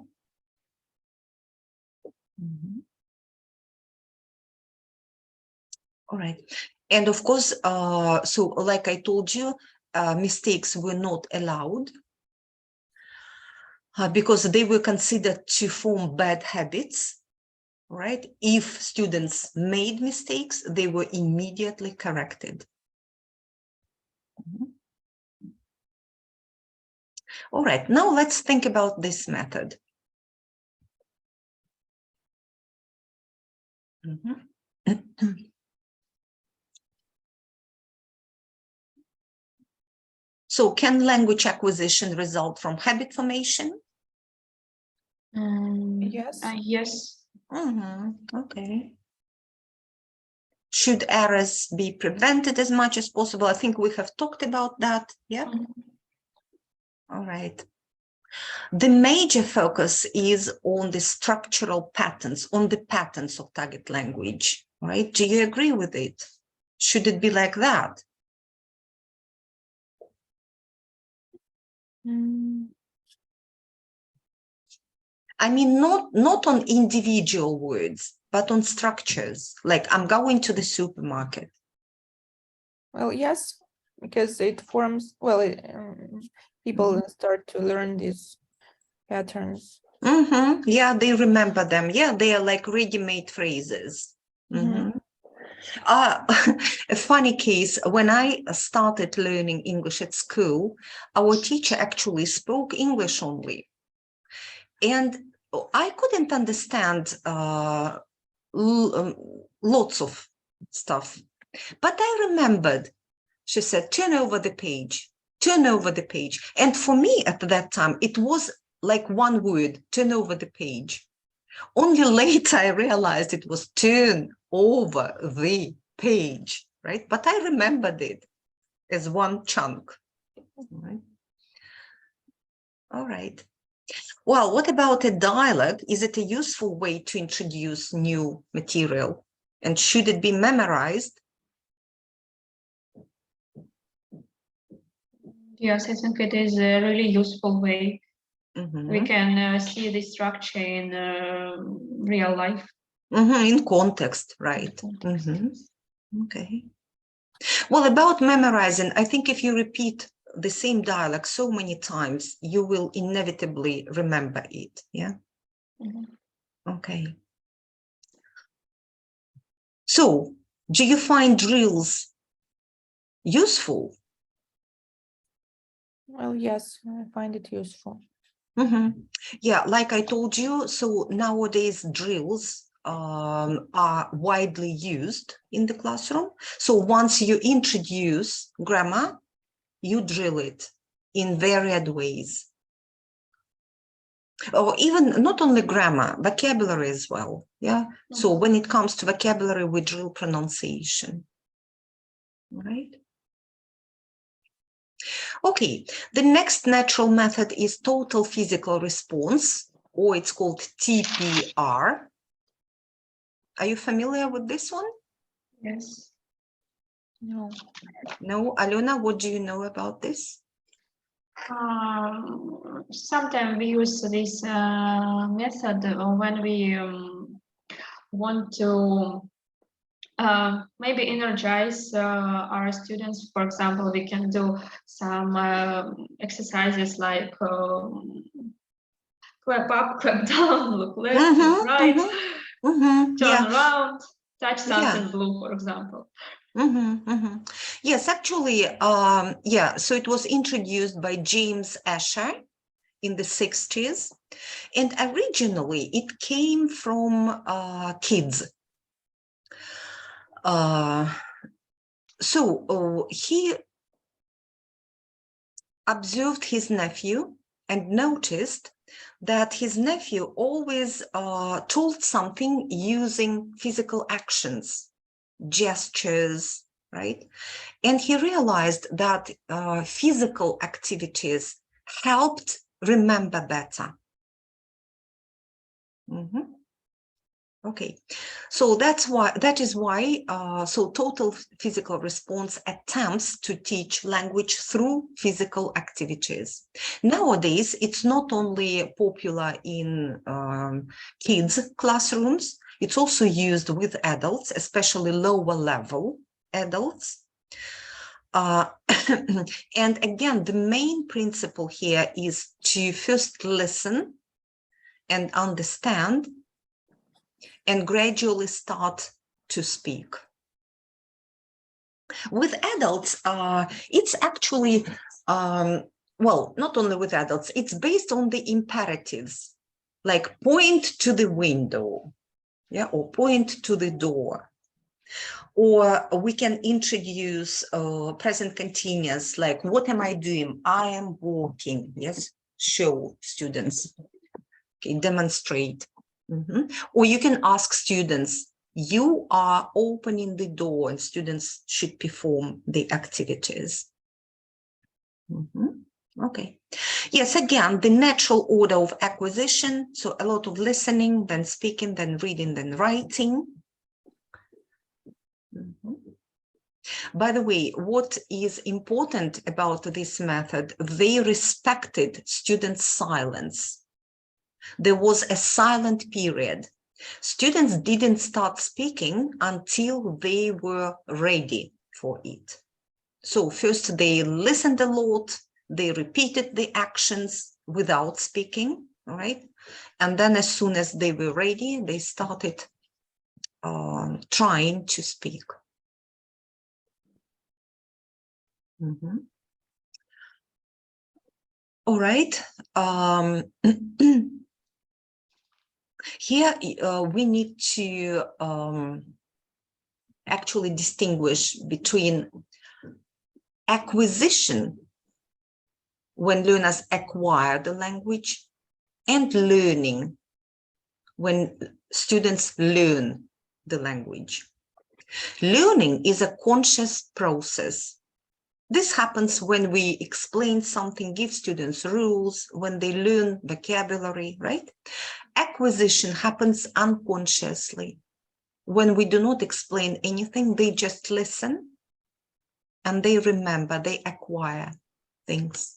All right. And of course, so like I told you, mistakes were not allowed because they were considered to form bad habits, right? If students made mistakes, they were immediately corrected. All right, now let's think about this method. So can language acquisition result from habit formation? Yes. Yes. Okay. Should errors be prevented as much as possible? I think we have talked about that. Yeah. All right. The major focus is on the structural patterns, on the patterns of target language, right? Do you agree with it? Should it be like that? I mean, not on individual words, but on structures. Like I'm going to the supermarket. Well, yes, because it forms, well, people start to learn these patterns. Yeah, they remember them. Yeah, they are like ready-made phrases. A funny case, when I started learning English at school, our teacher actually spoke English only. And I couldn't understand lots of stuff. But I remembered, she said, turn over the page, turn over the page. And for me at that time, it was like one word, turn over the page. Only later I realized it was turn over the page, right? But I remembered it as one chunk. All right. Well, what about a dialogue? Is it a useful way to introduce new material? And should it be memorized? Yes, I think it is a really useful way. We can see the structure in real life. In context, right? Okay. Well, about memorizing, I think if you repeat the same dialogue so many times, you will inevitably remember it. Yeah. Okay. So, do you find drills useful? Well, yes, I find it useful. Yeah, like I told you, so nowadays drills are widely used in the classroom. So once you introduce grammar, you drill it in varied ways. Or even not only grammar, vocabulary as well. Yeah. So when it comes to vocabulary, we drill pronunciation. Right. Okay, the next natural method is total physical response, or it's called TPR. Are you familiar with this one? Yes. No. No, Alona, what do you know about this? Sometimes we use this method when we want to maybe energize our students. For example, we can do some exercises like clap up, clap down, look left, look right, turn Yeah. around, touch something Yeah. blue, for example. Yes, actually, yeah, so it was introduced by James Asher in the 60s, and originally it came from kids. So he observed his nephew and noticed that his nephew always told something using physical actions, gestures, right? And he realized that physical activities helped remember better. Okay, so that is why so total physical response attempts to teach language through physical activities. Nowadays, it's not only popular in kids' classrooms, it's also used with adults, especially lower level adults. And again, the main principle here is to first listen and understand and gradually start to speak. With adults, it's actually, well, not only with adults, it's based on the imperatives, like point to the window, yeah, or point to the door. Or we can introduce present continuous, like, what am I doing? I am walking, yes, show students, okay, demonstrate. Or you can ask students, you are opening the door, and students should perform the activities. Okay. Yes, again, the natural order of acquisition. So a lot of listening, then speaking, then reading, then writing. By the way, what is important about this method, they respected students' silence. There was a silent period. Students didn't start speaking until they were ready for it. So first they listened a lot, they repeated the actions without speaking, right? And then as soon as they were ready, they started trying to speak. All right. Here we need to actually distinguish between acquisition, when learners acquire the language, and learning, when students learn the language. Learning is a conscious process. This happens when we explain something, give students rules, when they learn vocabulary, right? Acquisition happens unconsciously. When we do not explain anything, they just listen and they remember, they acquire things.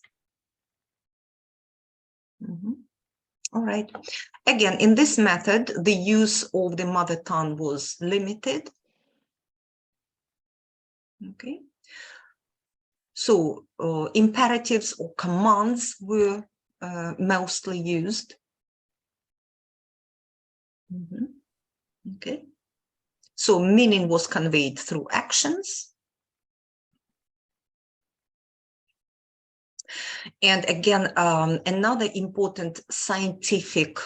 All right. Again, in this method, the use of the mother tongue was limited. Okay. So imperatives or commands were mostly used. Okay. So meaning was conveyed through actions. And again, another important scientific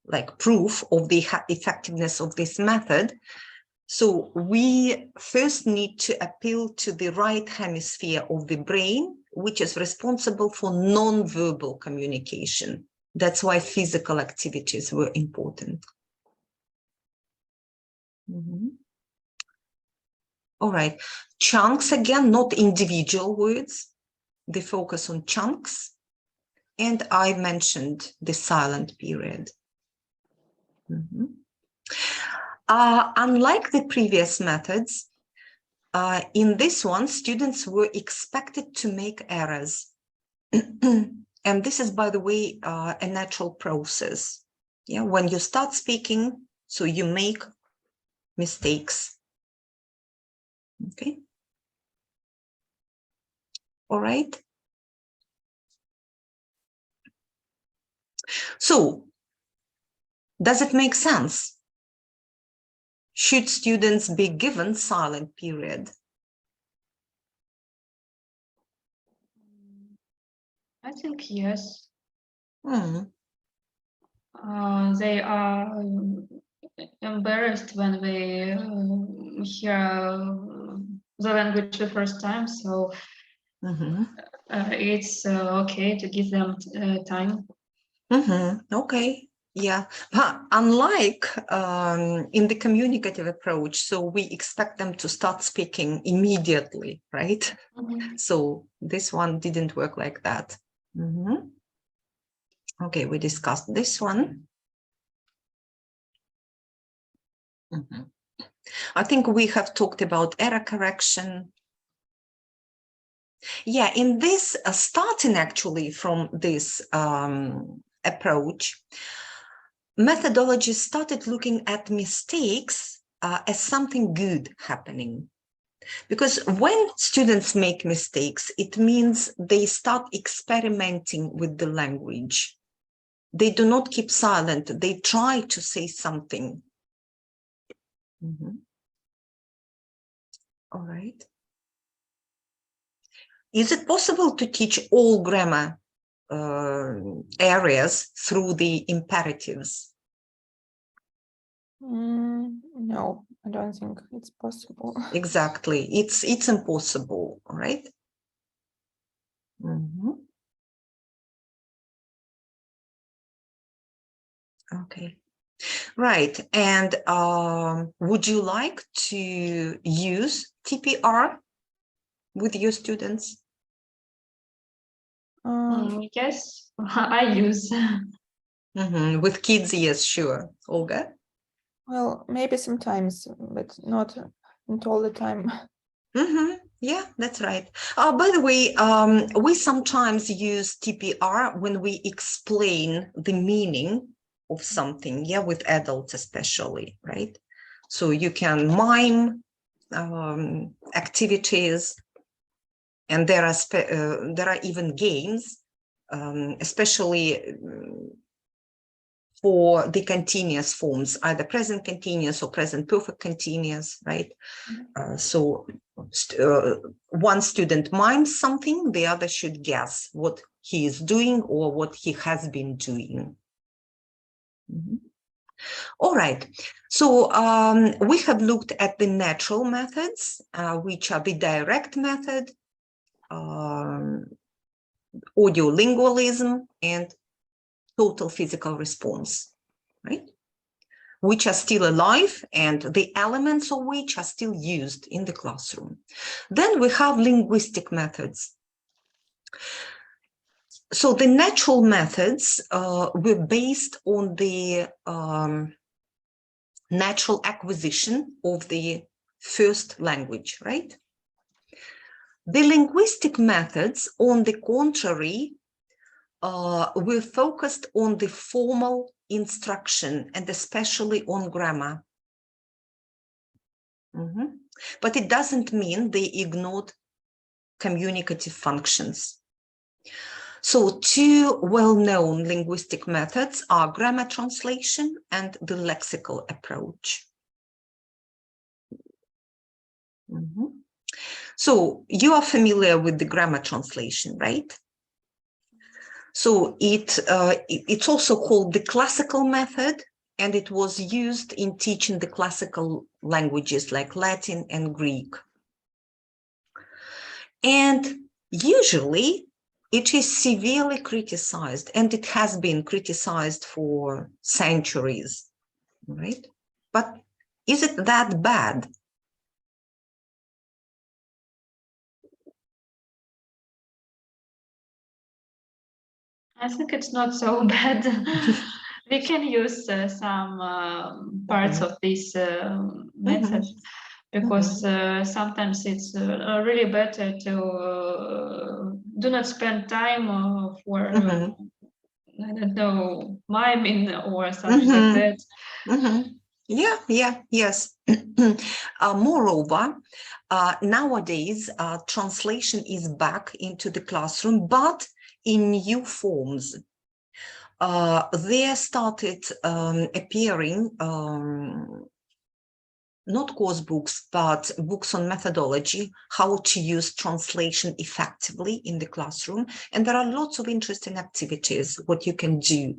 like proof of the effectiveness of this method. So we first need to appeal to the right hemisphere of the brain, which is responsible for non-verbal communication. That's why physical activities were important. All right, chunks again, not individual words. They focus on chunks. And I mentioned the silent period. Unlike the previous methods, in this one, students were expected to make errors. And this is, by the way, a natural process. Yeah, when you start speaking, so you make mistakes. Okay. All right. So, does it make sense? Should students be given silent period? I think yes. Hmm. They are embarrassed when they hear the language the first time, so it's okay to give them time. Okay, yeah, but unlike in the communicative approach, so we expect them to start speaking immediately, right? So this one didn't work like that. Okay, we discussed this one. I think we have talked about error correction. Yeah, in this, starting actually from this approach, methodologies started looking at mistakes as something good happening. Because when students make mistakes, it means they start experimenting with the language. They do not keep silent, they try to say something. All right. Is it possible to teach all grammar areas through the imperatives? No, I don't think it's possible. Exactly, it's impossible, right? Okay, right. And would you like to use TPR with your students? Yes, I use. With kids, yes, sure. Olga? Well, maybe sometimes, but not all the time. Yeah, that's right. By the way, we sometimes use TPR when we explain the meaning of something, yeah, with adults especially, right? So you can mime activities, and there are even games, especially for the continuous forms, either present continuous or present perfect continuous, right? So one student mimes something, the other should guess what he is doing or what he has been doing. All right, so we have looked at the natural methods, which are the direct method, audiolingualism, and total physical response, right? Which are still alive and the elements of which are still used in the classroom. Then we have linguistic methods. So the natural methods were based on the natural acquisition of the first language, right? The linguistic methods, on the contrary, were focused on the formal instruction and especially on grammar. But it doesn't mean they ignored communicative functions. So two well-known linguistic methods are grammar translation and the lexical approach. So you are familiar with the grammar translation, right? So it's also called the classical method, and it was used in teaching the classical languages like Latin and Greek. And usually it is severely criticized, and it has been criticized for centuries, right? But is it that bad? I think it's not so bad. We can use some parts of this method, because sometimes it's really better to do not spend time for I don't know, miming or something like that. Yes. Moreover, nowadays, translation is back into the classroom, but in new forms. There started appearing not course books, but books on methodology, how to use translation effectively in the classroom. And there are lots of interesting activities, what you can do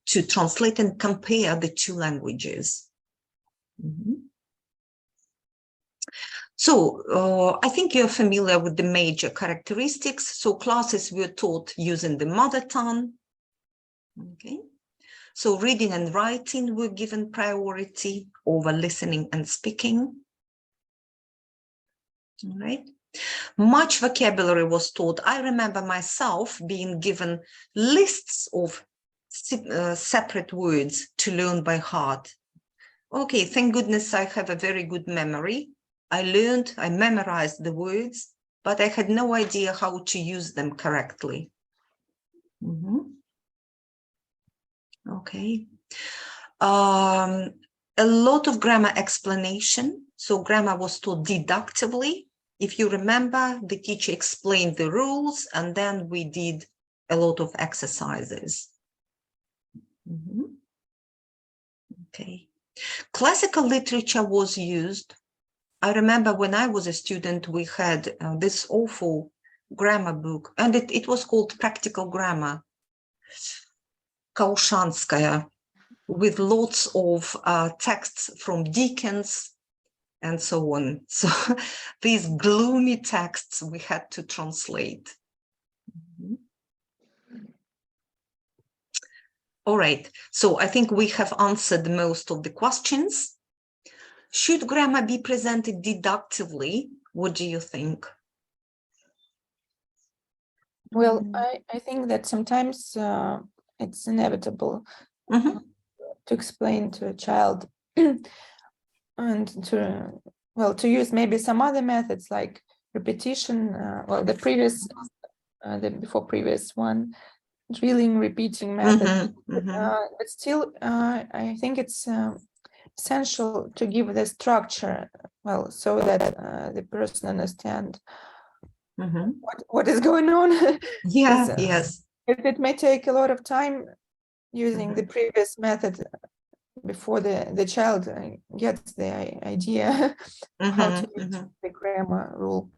to translate and compare the two languages. So I think you're familiar with the major characteristics. So classes were taught using the mother tongue. Okay. So reading and writing were given priority over listening and speaking. All right. Much vocabulary was taught. I remember myself being given lists of separate words to learn by heart. Okay, thank goodness I have a very good memory. I memorized the words, but I had no idea how to use them correctly. Okay. A lot of grammar explanation. So grammar was taught deductively. If you remember, the teacher explained the rules, and then we did a lot of exercises. Okay. Classical literature was used. I remember when I was a student, we had this awful grammar book, and it was called Practical Grammar, Kaushanskaya, with lots of texts from Dickens and so on. So these gloomy texts we had to translate. All right, so I think we have answered most of the questions. Should grammar be presented deductively? What do you think? Well, I think that sometimes it's inevitable to explain to a child and to use maybe some other methods like repetition, the previous one, drilling, repeating method. But still, I think it's essential to give the structure, so that the person understand what is going on. Yes. It may take a lot of time using the previous method before the child gets the idea how to use the grammar rule.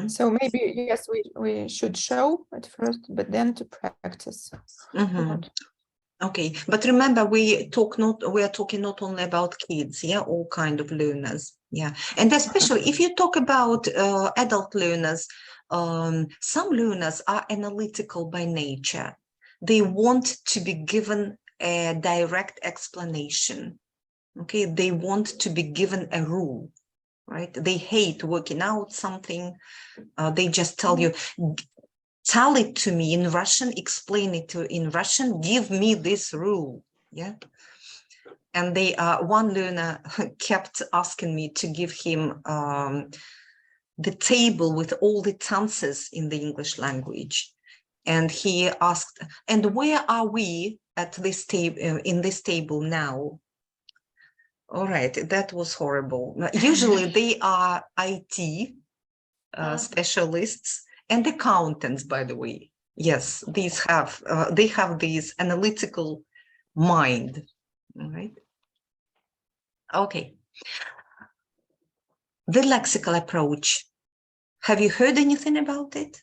So maybe, yes, we should show at first, but then to practice. Okay, but remember, we are talking not only about kids, all kind of learners, and especially if you talk about adult learners, some learners are analytical by nature. They want to be given a direct explanation. Okay, they want to be given a rule, right? They hate working out something. They just tell you, tell it to me in Russian, explain it in Russian, give me this rule, And one learner kept asking me to give him the table with all the tenses in the English language. And he asked, and where are we at this table, in this table now? All right, that was horrible. Usually they are IT specialists and accountants, by the way. Yes, they have this analytical mind. All right. Okay. The lexical approach. Have you heard anything about it?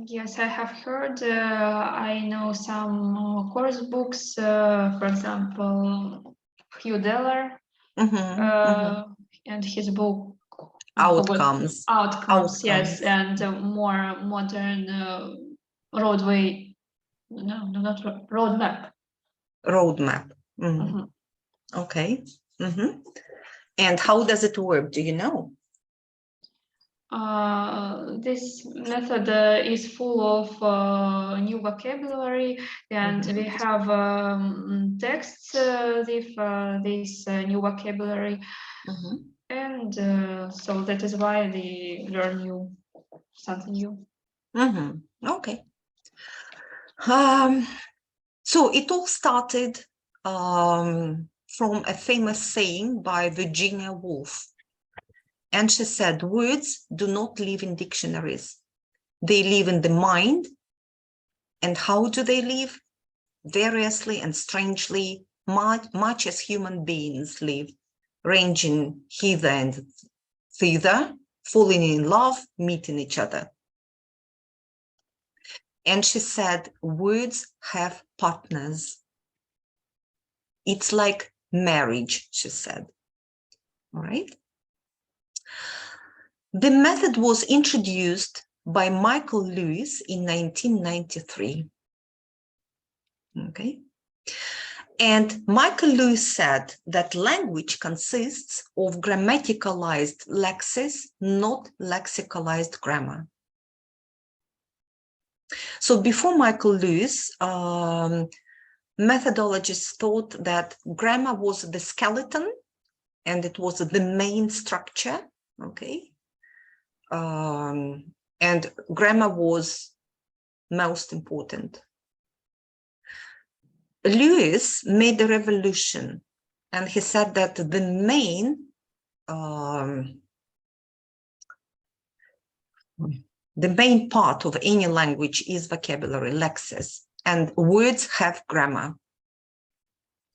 Yes, I have heard. I know some course books, for example, Hugh Deller and his book Outcomes. Yes, and more modern roadmap. Okay. And how does it work? Do you know? This method is full of new vocabulary, and we have texts with this new vocabulary, and so that is why we learn something new. Okay. So it all started from a famous saying by Virginia Woolf. And she said, words do not live in dictionaries. They live in the mind. And how do they live? Variously and strangely, much as human beings live, ranging hither and thither, falling in love, meeting each other. And she said, words have partners. It's like marriage, she said. All right. The method was introduced by Michael Lewis in 1993. Okay. And Michael Lewis said that language consists of grammaticalized lexes, not lexicalized grammar. So before Michael Lewis, methodologists thought that grammar was the skeleton and it was the main structure, okay? And grammar was most important. Lewis made a revolution, and he said that the main part of any language is vocabulary, lexes, and words have grammar.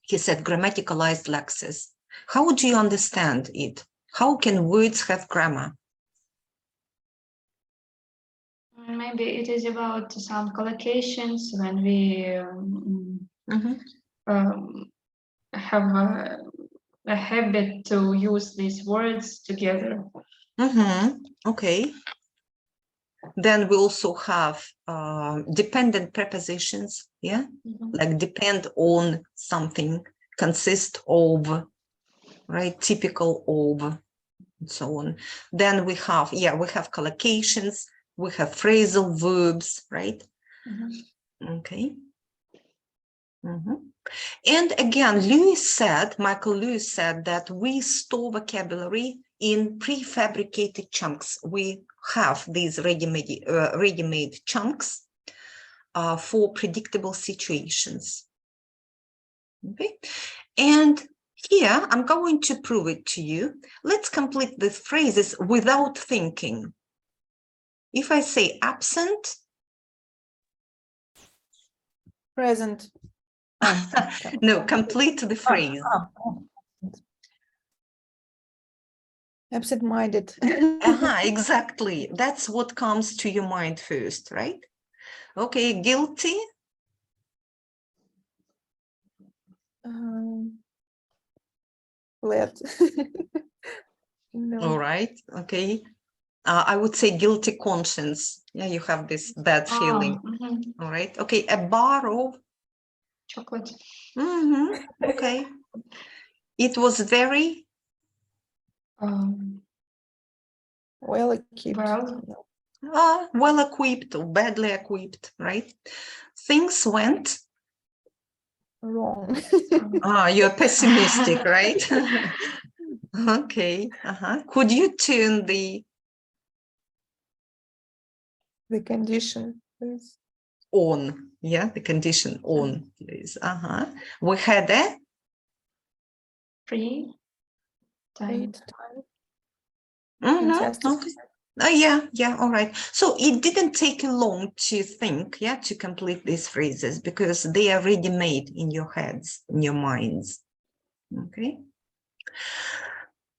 He said grammaticalized lexes. How do you understand it? How can words have grammar? Maybe it is about some collocations when we have a habit to use these words together. Okay. Then we also have dependent prepositions, yeah? Like depend on something, consist of, right? Typical of, and so on. Then we have, we have collocations, we have phrasal verbs, right? Okay. And again, Michael Lewis said that we store vocabulary in prefabricated chunks. We have these ready-made chunks for predictable situations. Okay. And here, I'm going to prove it to you. Let's complete the phrases without thinking. If I say absent. Present. No, complete the phrase. Absent-minded. Exactly. That's what comes to your mind first, right? Okay, guilty. Glad. No. All right. Okay. I would say guilty conscience. Yeah, you have this bad feeling. All right. Okay, a bar of chocolate. Okay. It was very well equipped. Well equipped or badly equipped, right? Things went wrong. You're pessimistic, right? Okay. Could you turn the condition, please? On, yeah, the condition on, please. We had a free time. Okay. Yeah, all right. So it didn't take long to think, to complete these phrases because they are ready-made in your heads, in your minds. Okay.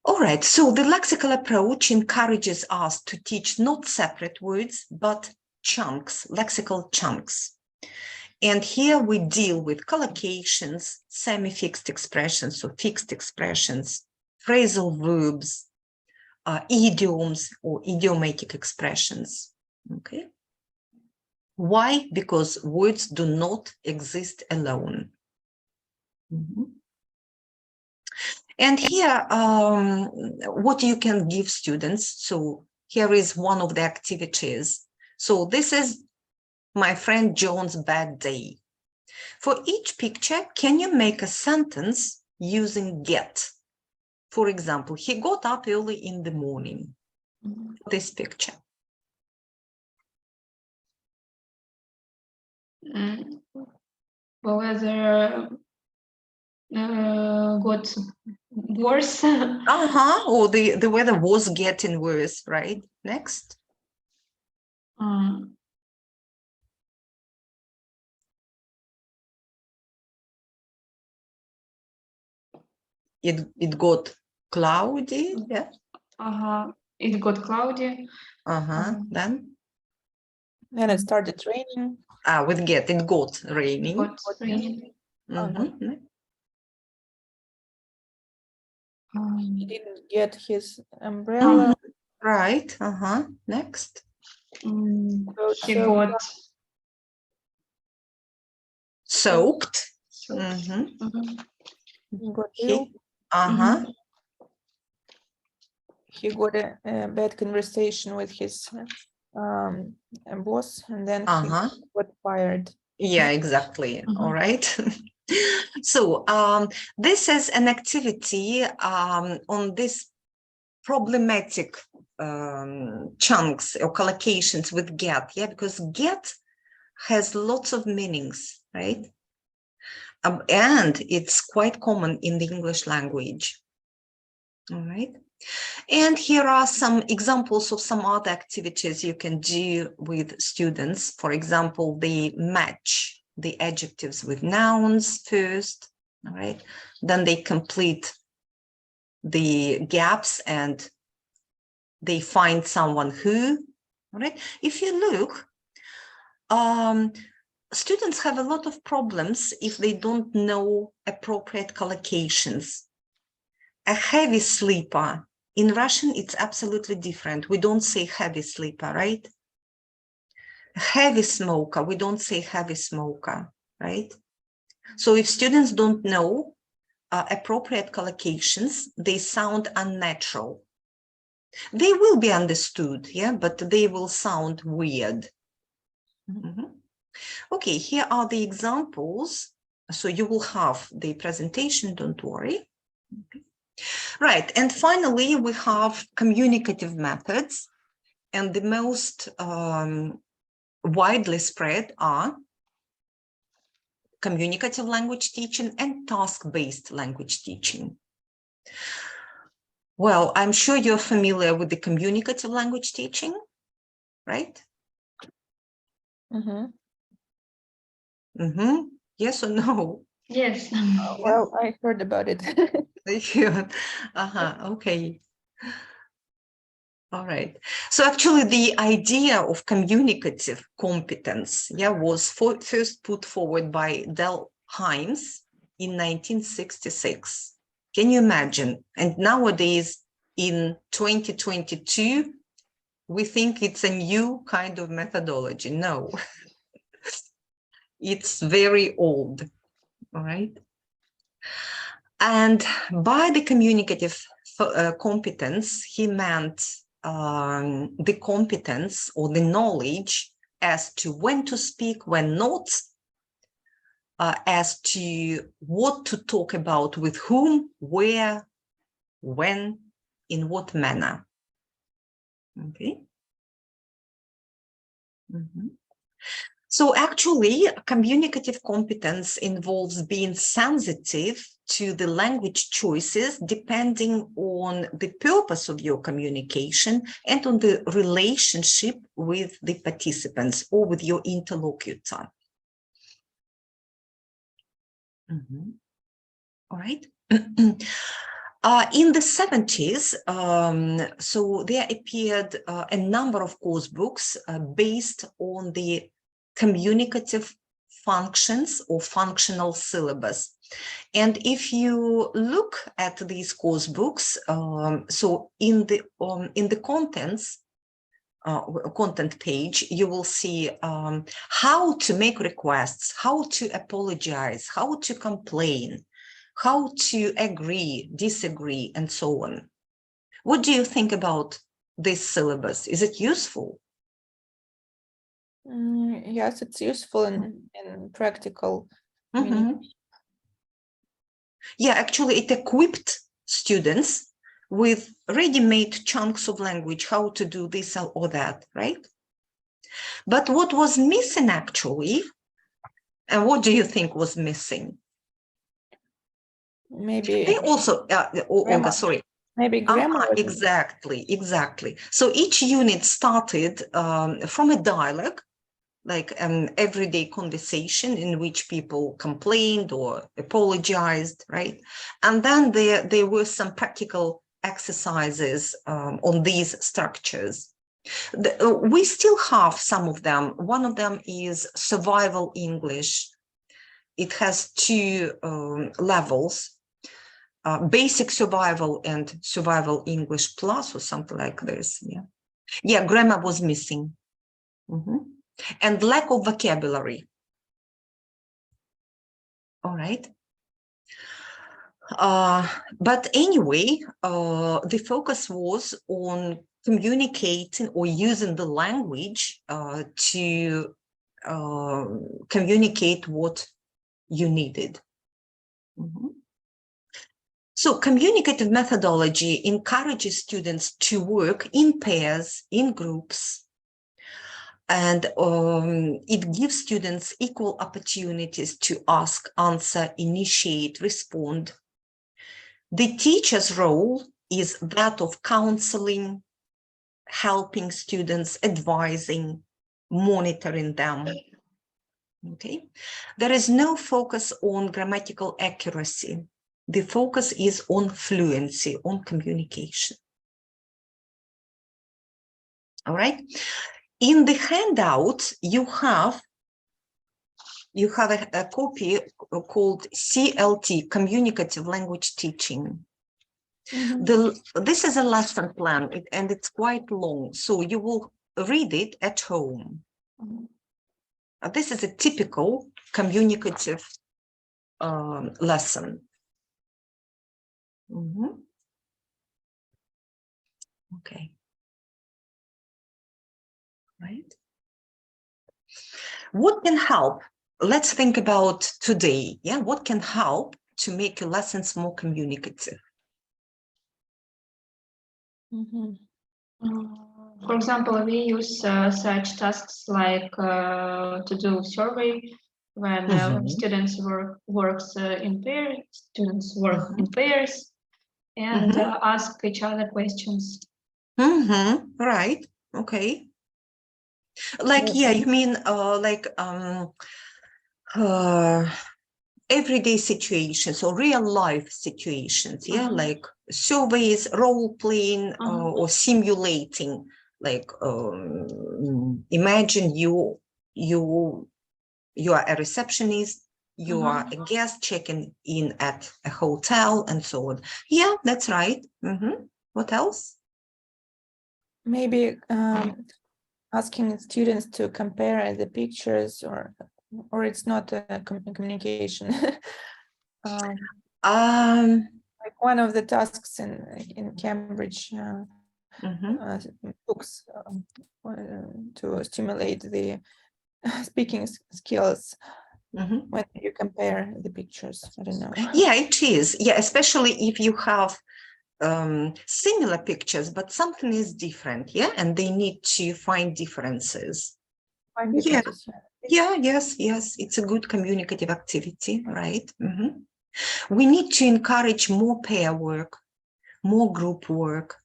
All right, so the lexical approach encourages us to teach not separate words, but chunks, lexical chunks. And here we deal with collocations, semi-fixed expressions, so fixed expressions, phrasal verbs, idioms or idiomatic expressions. Okay. Why? Because words do not exist alone. And here, what you can give students, so here is one of the activities. So this is my friend John's bad day. For each picture, can you make a sentence using get? For example, he got up early in the morning. This picture. The weather got worse. Or the weather was getting worse, right? Next. It got cloudy. Yeah. It got cloudy. Then it started raining. With get, it got raining. Got raining. He didn't get his umbrella. Right. Next. He got Soaked. He got ill. He got a bad conversation with his boss, and then he got fired. Yeah, exactly. All right. So this is an activity on this problematic chunks or collocations with get, yeah, because get has lots of meanings, right? And it's quite common in the English language. All right. And here are some examples of some other activities you can do with students. For example, they match the adjectives with nouns first, all right? Then they complete the gaps and they find someone who, all right? If you look, students have a lot of problems if they don't know appropriate collocations. A heavy sleeper, in Russian, it's absolutely different. We don't say heavy sleeper, right? A heavy smoker, we don't say heavy smoker, right? So if students don't know appropriate collocations, they sound unnatural. They will be understood, yeah, but they will sound weird. Okay, here are the examples. So you will have the presentation, don't worry. Okay. Right, and finally, we have communicative methods, and the most widely spread are communicative language teaching and task-based language teaching. Well, I'm sure you're familiar with the communicative language teaching, right? Yes or no? Yes. Well, I heard about it. Okay. All right. So actually the idea of communicative competence, yeah, was first put forward by Del Hymes in 1966. Can you imagine? And nowadays in 2022, we think it's a new kind of methodology. No, it's very old. All right. And by the communicative competence, he meant the competence or the knowledge as to when to speak, when not, as to what to talk about with whom, where, when, in what manner. Okay. So actually, communicative competence involves being sensitive to the language choices depending on the purpose of your communication and on the relationship with the participants or with your interlocutor. All right. In the 70s, so there appeared a number of course books based on the communicative functions or functional syllabus. And if you look at these course books, so in the contents, content page, you will see how to make requests, how to apologize, how to complain, how to agree, disagree, and so on. What do you think about this syllabus? Is it useful? Yes, it's useful in practical. Mhm. Yeah, actually, it equipped students with ready-made chunks of language, how to do this or that, right? But what was missing actually, and what do you think was missing? Maybe They also, Olga, grammar. sorry. Maybe grammar. Exactly. So each unit started from a dialogue, like an everyday conversation in which people complained or apologized, right? And then there were some practical exercises on these structures. We still have some of them. One of them is survival English. It has two levels. Basic survival and survival English plus or something like this. Yeah, grammar was missing. And lack of vocabulary. All right. But anyway, the focus was on communicating or using the language to communicate what you needed. So communicative methodology encourages students to work in pairs, in groups, and it gives students equal opportunities to ask, answer, initiate, respond. The teacher's role is that of counseling, helping students, advising, monitoring them. Okay, there is no focus on grammatical accuracy. The focus is on fluency, on communication. All right. In the handout, you have a copy called CLT, Communicative Language Teaching. This is a lesson plan, and it's quite long, so you will read it at home. This is a typical communicative lesson. Okay. Right. What can help? Let's think about today. Yeah, what can help to make your lessons more communicative? For example, we use such tasks like to do survey when students work in pairs and ask each other questions. Right. Okay. Like, yeah, you mean everyday situations or real life situations, yeah, like surveys, role playing or simulating, like imagine you are a receptionist, you are a guest checking in at a hotel and so on. Yeah, that's right. What else? Maybe asking students to compare the pictures, or it's not a communication. Like one of the tasks in Cambridge books to stimulate the speaking skills when you compare the pictures. I don't know. Yeah, it is. Yeah, especially if you have similar pictures, but something is different. Yeah, and they need to find differences. Yes. It's a good communicative activity, right? We need to encourage more pair work, more group work.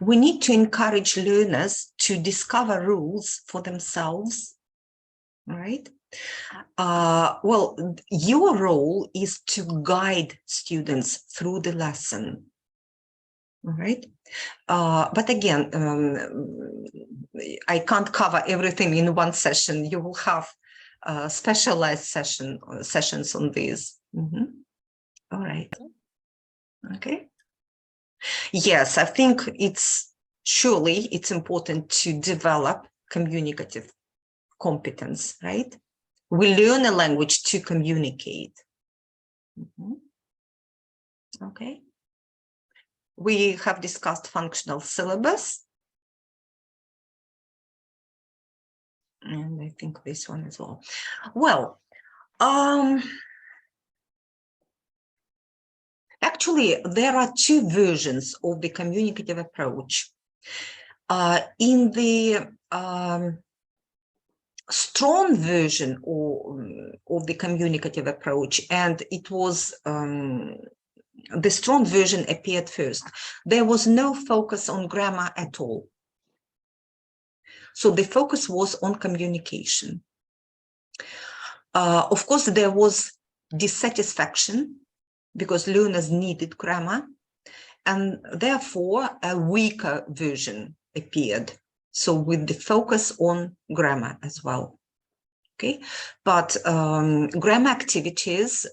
We need to encourage learners to discover rules for themselves, right? Well, your role is to guide students through the lesson, right? But again, I can't cover everything in one session. You will have specialized sessions on these. All right. Okay. Yes, I think it's important to develop communicative competence, right? We learn a language to communicate. Okay. We have discussed functional syllabus. And I think this one as well. Well, actually, there are two versions of the communicative approach. In the strong version of the communicative approach, and it was the strong version appeared first, there was no focus on grammar at all. So the focus was on communication. Of course, there was dissatisfaction because learners needed grammar, and therefore a weaker version appeared. So with the focus on grammar as well. Okay, but grammar activities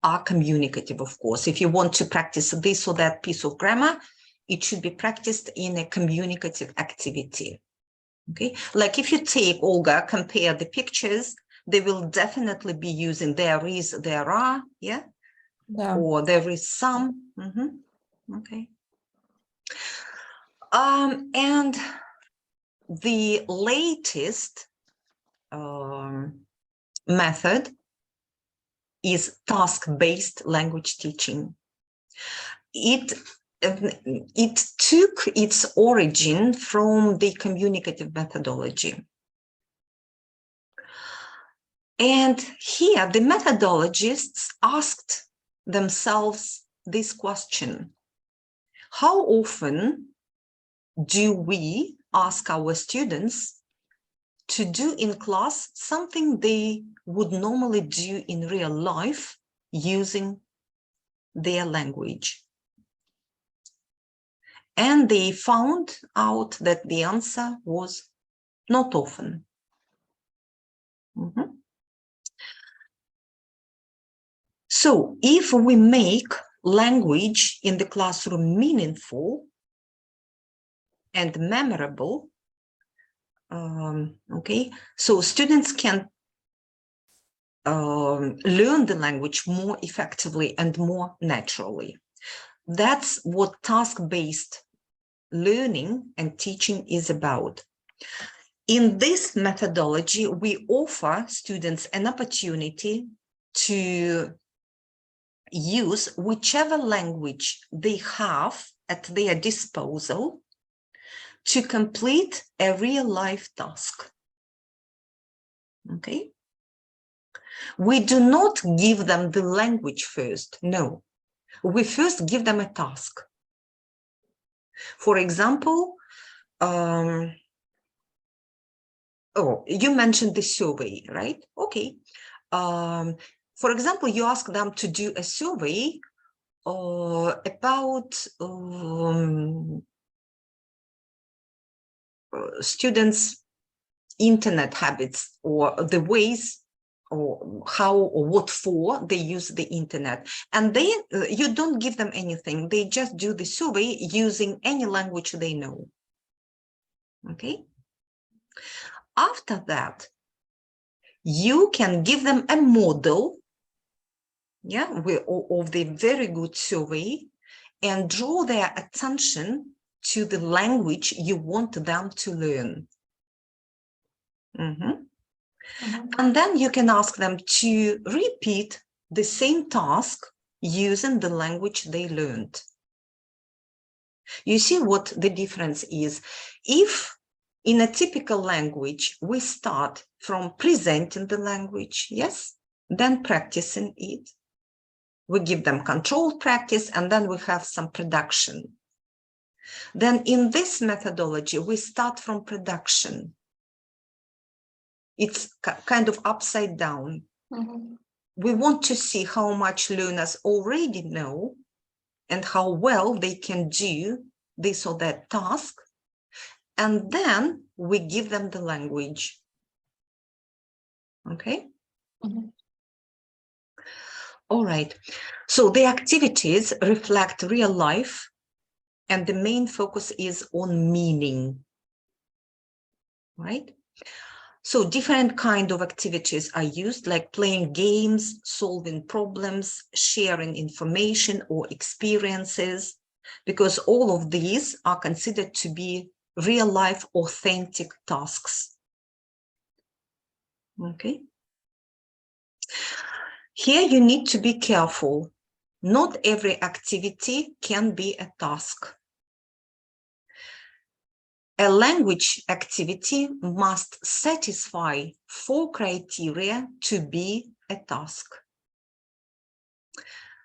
are communicative, of course. If you want to practice this or that piece of grammar, it should be practiced in a communicative activity. Okay, like if you take Olga, compare the pictures, they will definitely be using there is, there are, yeah, or there is some. Okay. And the latest method is task-based language teaching. It took its origin from the communicative methodology. And here the methodologists asked themselves this question: how often do we ask our students to do in class something they would normally do in real life using their language? And they found out that the answer was not often. So if we make language in the classroom meaningful and memorable, okay, so students can learn the language more effectively and more naturally. That's what task-based learning and teaching is about. In this methodology, we offer students an opportunity to use whichever language they have at their disposal to complete a real-life task. Okay? We do not give them the language first, no. We first give them a task. For example, you mentioned the survey, right? Okay. For example, you ask them to do a survey about students' internet habits, or the ways or how or what for they use the internet. And they, you don't give them anything. They just do the survey using any language they know. Okay. After that, you can give them a model, yeah, of the very good survey, and draw their attention to the language you want them to learn. And then you can ask them to repeat the same task using the language they learned. You see what the difference is? If in a typical language, we start from presenting the language, yes, then practicing it. We give them controlled practice, and then we have some production. Then in this methodology, we start from production. It's kind of upside down. We want to see how much learners already know and how well they can do this or that task. And then we give them the language. Okay? All right. So the activities reflect real life, and the main focus is on meaning. Right? So different kind of activities are used, like playing games, solving problems, sharing information or experiences, because all of these are considered to be real-life authentic tasks. Okay. Here you need to be careful. Not every activity can be a task. A language activity must satisfy 4 criteria to be a task.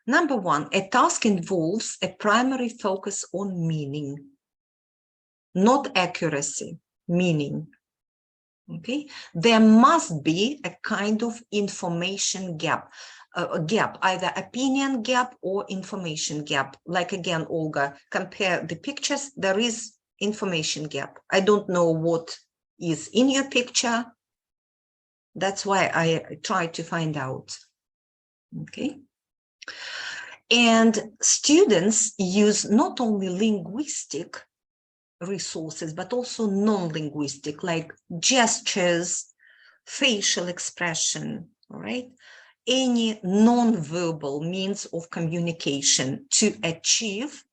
Number 1, a task involves a primary focus on meaning, not accuracy, meaning. Okay, there must be a kind of information gap, either opinion gap or information gap. Like again, Olga, compare the pictures, there is information gap. I don't know what is in your picture. That's why I try to find out. Okay. And students use not only linguistic resources, but also non-linguistic, like gestures, facial expression, all right? Any non-verbal means of communication to achieve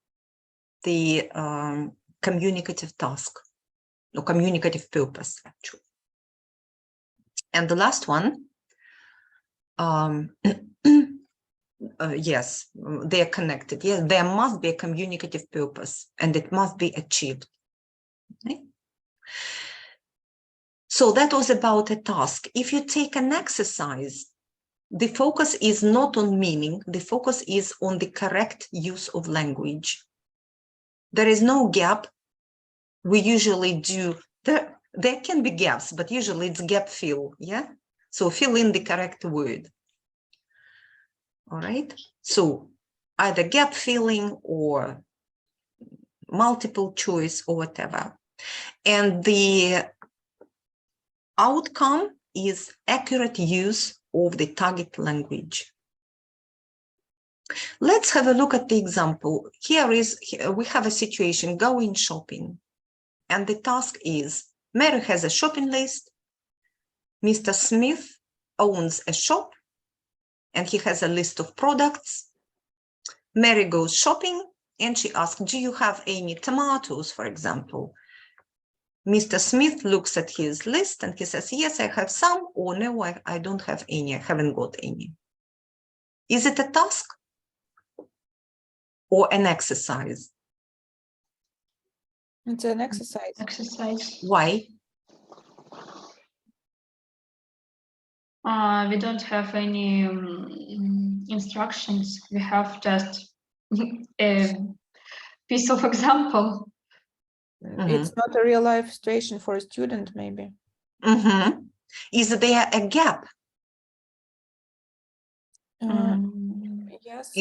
the communicative task or communicative purpose, actually. And the last one, yes, they're connected. Yes, there must be a communicative purpose and it must be achieved. Okay? So that was about a task. If you take an exercise, the focus is not on meaning, the focus is on the correct use of language. There is no gap. We usually do, there can be gaps, but usually it's gap fill, yeah? So fill in the correct word. All right, so either gap filling or multiple choice or whatever. And the outcome is accurate use of the target language. Let's have a look at the example. Here we have a situation, going shopping. And the task is, Mary has a shopping list. Mr. Smith owns a shop and he has a list of products. Mary goes shopping and she asks, do you have any tomatoes, for example? Mr. Smith looks at his list and he says, yes, I have some, or no, I don't have any, I haven't got any. Is it a task or an exercise? It's an exercise. Exercise. Why? We don't have any instructions. We have just a piece of example. It's not a real life situation for a student, maybe. Is there a gap? Yes. Yes.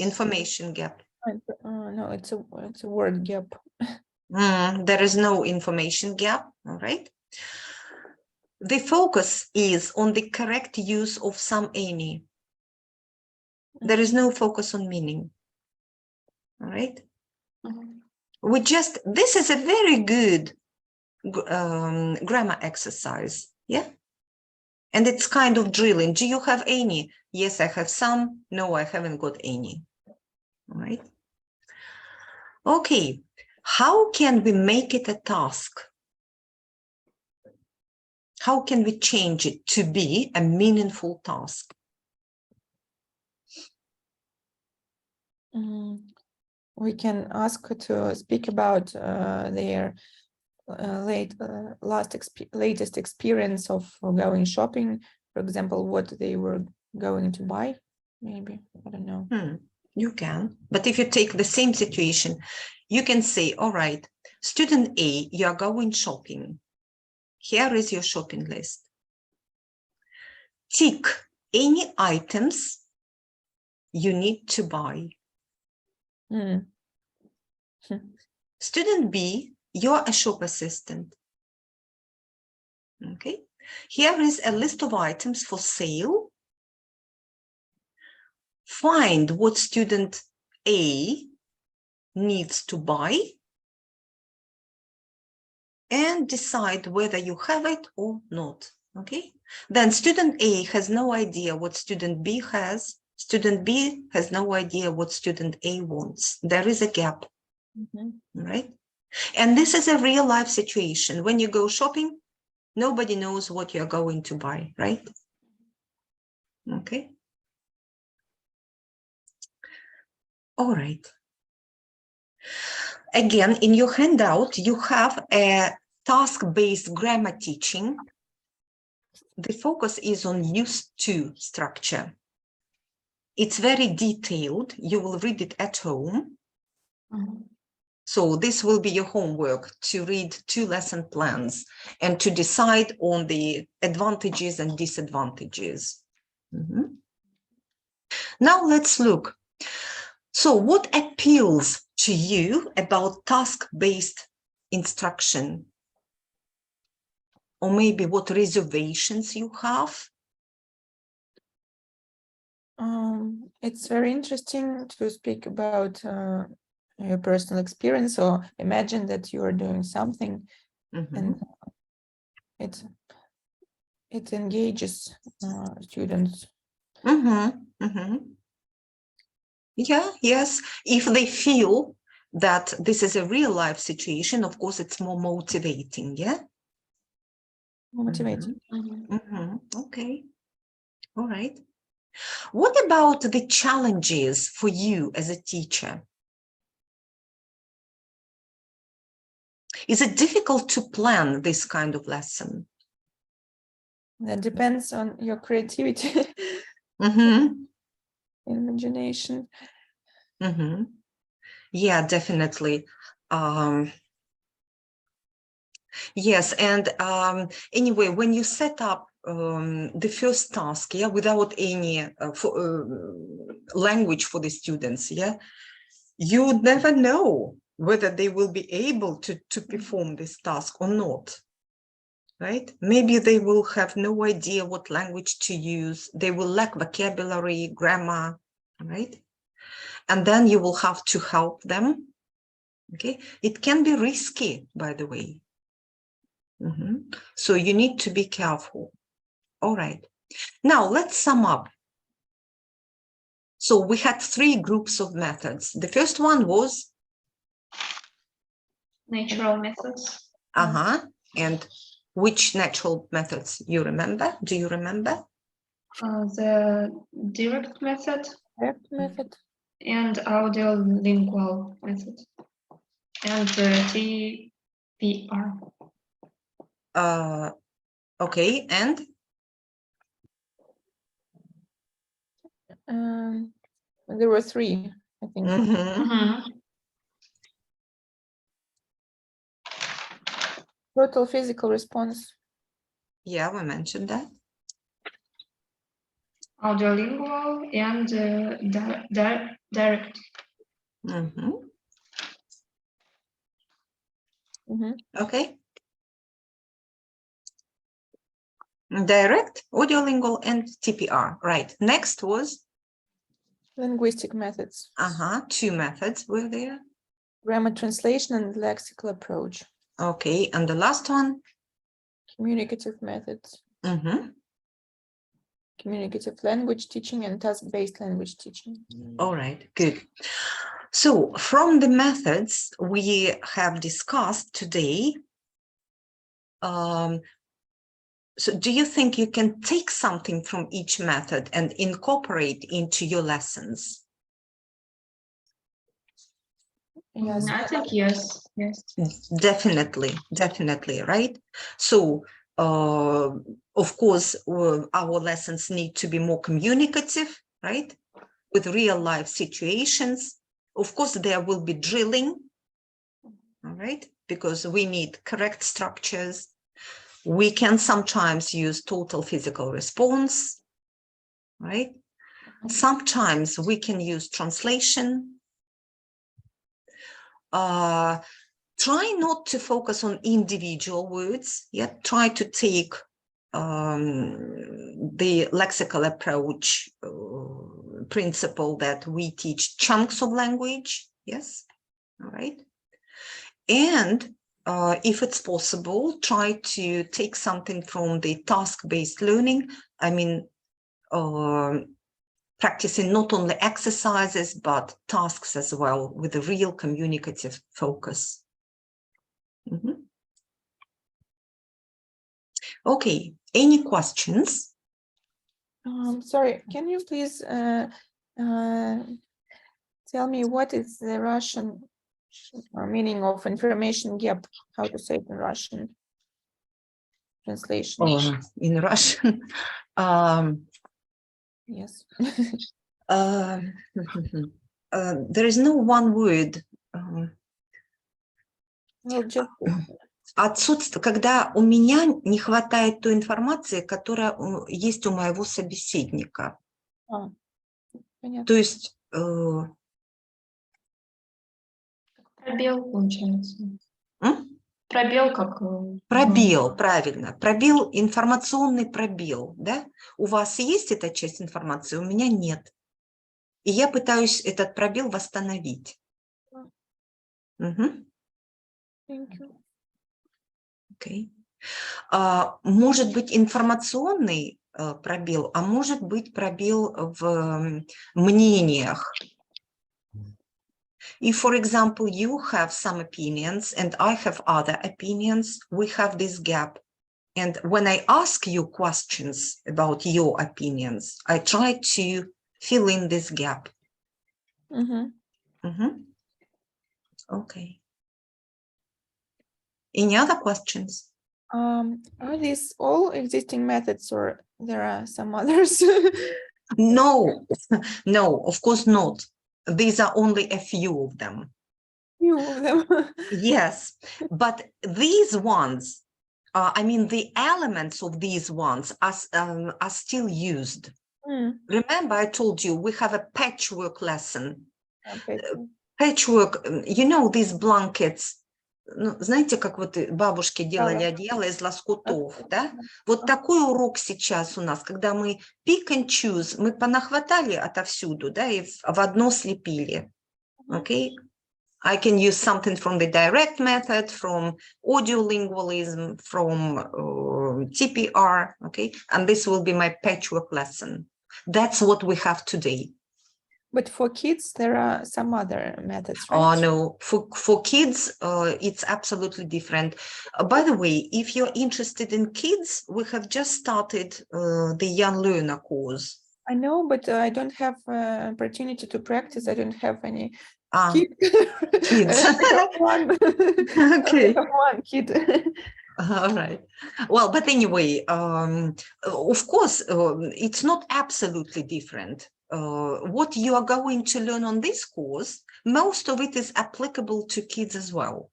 Information gap. No, it's a word gap. There is no information gap, all right? The focus is on the correct use of some any. There is no focus on meaning, all right? This is a very good grammar exercise, yeah? And it's kind of drilling. Do you have any? Yes, I have some. No, I haven't got any, all right? Okay, how can we make it a task? How can we change it to be a meaningful task? We can ask to speak about their latest experience of going shopping. For example, what they were going to buy, maybe, I don't know. You can, but if you take the same situation, you can say, all right, student A, you are going shopping. Here is your shopping list. Tick any items you need to buy. Student B, you're a shop assistant. Okay, here is a list of items for sale. Find what student A needs to buy and decide whether you have it or not. Okay, then student A has no idea what student B has. Student B has no idea what student A wants. There is a gap, right? And this is a real life situation. When you go shopping, nobody knows what you're going to buy, right? Okay. All right. Again, in your handout, you have a task-based grammar teaching. The focus is on used to structure. It's very detailed. You will read it at home. So this will be your homework, to read 2 lesson plans and to decide on the advantages and disadvantages. Now let's look. So what appeals to you about task-based instruction? Or maybe what reservations you have? It's very interesting to speak about your personal experience, or imagine that you are doing something and it engages students. Yeah, yes. If they feel that this is a real life situation, of course, it's more motivating, yeah? Motivating. Okay, all right. What about the challenges for you as a teacher? Is it difficult to plan this kind of lesson? That depends on your creativity, imagination. Yeah, definitely. Yes, and anyway, when you set up the first task, yeah, without any language for the students, yeah, you never know whether they will be able to perform this task or not, right? Maybe they will have no idea what language to use. They will lack vocabulary, grammar, right? And then you will have to help them, okay? It can be risky, by the way. So you need to be careful. All right. Now let's sum up. So we had 3 groups of methods. The first one was Natural methods. And which natural methods you remember? Do you remember? The direct method Direct method. and audiolingual method. And the TPR. Okay, and There were 3, I think. Total physical response. Yeah, we mentioned that. Audiolingual and direct. Okay. Direct, audiolingual, and TPR. Right. Next was Linguistic methods. 2 methods were there. Grammar translation and lexical approach. Okay, and the last one? Communicative methods. Communicative language teaching and task-based language teaching. All right, good. So from the methods we have discussed today, so do you think you can take something from each method and incorporate into your lessons? Yes, I think yes. Definitely, right? So, of course, our lessons need to be more communicative, right? With real life situations. Of course, there will be drilling, all right? Because we need correct structures. We can sometimes use total physical response, right? Sometimes we can use translation. Try not to focus on individual words, yet try to take the lexical approach principle that we teach chunks of language, yes, all right. And if it's possible, try to take something from the task-based learning. I mean, practicing not only exercises, but tasks as well, with a real communicative focus. Okay, any questions? Sorry, can you please tell me what is the Russian meaning of information gap? How to say it in Russian translation? In Russian, Yes. there is no one word. Well, just Отсутствие, когда у меня не хватает той информации, которая есть у моего собеседника. понятно. То есть Пробел получается. м? Пробел как... Пробел, правильно. Пробел, информационный пробел, да? У вас есть эта часть информации, у меня нет. И я пытаюсь этот пробел восстановить. Угу. Thank you. Okay. Может быть информационный пробел, а может быть пробел в мнениях. If, for example, you have some opinions and I have other opinions, we have this gap. And when I ask you questions about your opinions, I try to fill in this gap. Okay. Any other questions? Are these all existing methods or there are some others? No, no, of course not. These are only a few of them. Few of them. Yes, but these ones, I mean, the elements of these ones are still used. Remember, I told you we have a patchwork lesson. Okay. Patchwork, you know, these blankets. Ну, знаете, как вот бабушки делали одеяло из лоскутов, да? Вот такой урок сейчас у нас, когда мы pick and choose, мы понахватали отовсюду, да, и в одно слепили. Okay? I can use something from the direct method, from audiolingualism, from TPR, okay? And this will be my patchwork lesson. That's what we have today. But for kids, there are some other methods, right? Oh, no, for kids, it's absolutely different. By the way, if you're interested in kids, we have just started the Young Learner course. I know, but I don't have opportunity to practice. I don't have any kids. One. Okay. One kid. All right. Well, but anyway, of course, it's not absolutely different. What you are going to learn on this course, most of it is applicable to kids as well.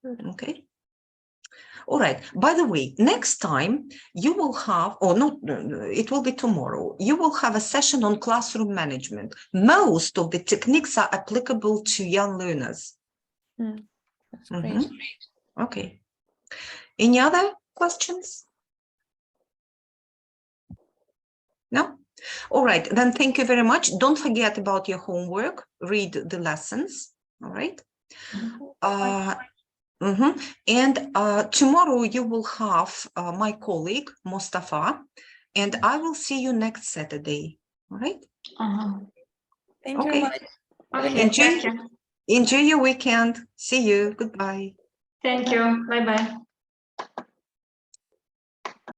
Okay. All right. By the way, next time you will have, or not, it will be tomorrow, you will have a session on classroom management. Most of the techniques are applicable to young learners. That's great. Okay. Any other questions? No? All right, then thank you very much. Don't forget about your homework. Read the lessons. All right. And tomorrow you will have my colleague, Mustafa, and I will see you next Saturday. All right. Thank you very much. Okay, Enjoy your weekend. See you. Goodbye. Thank you. Bye-bye.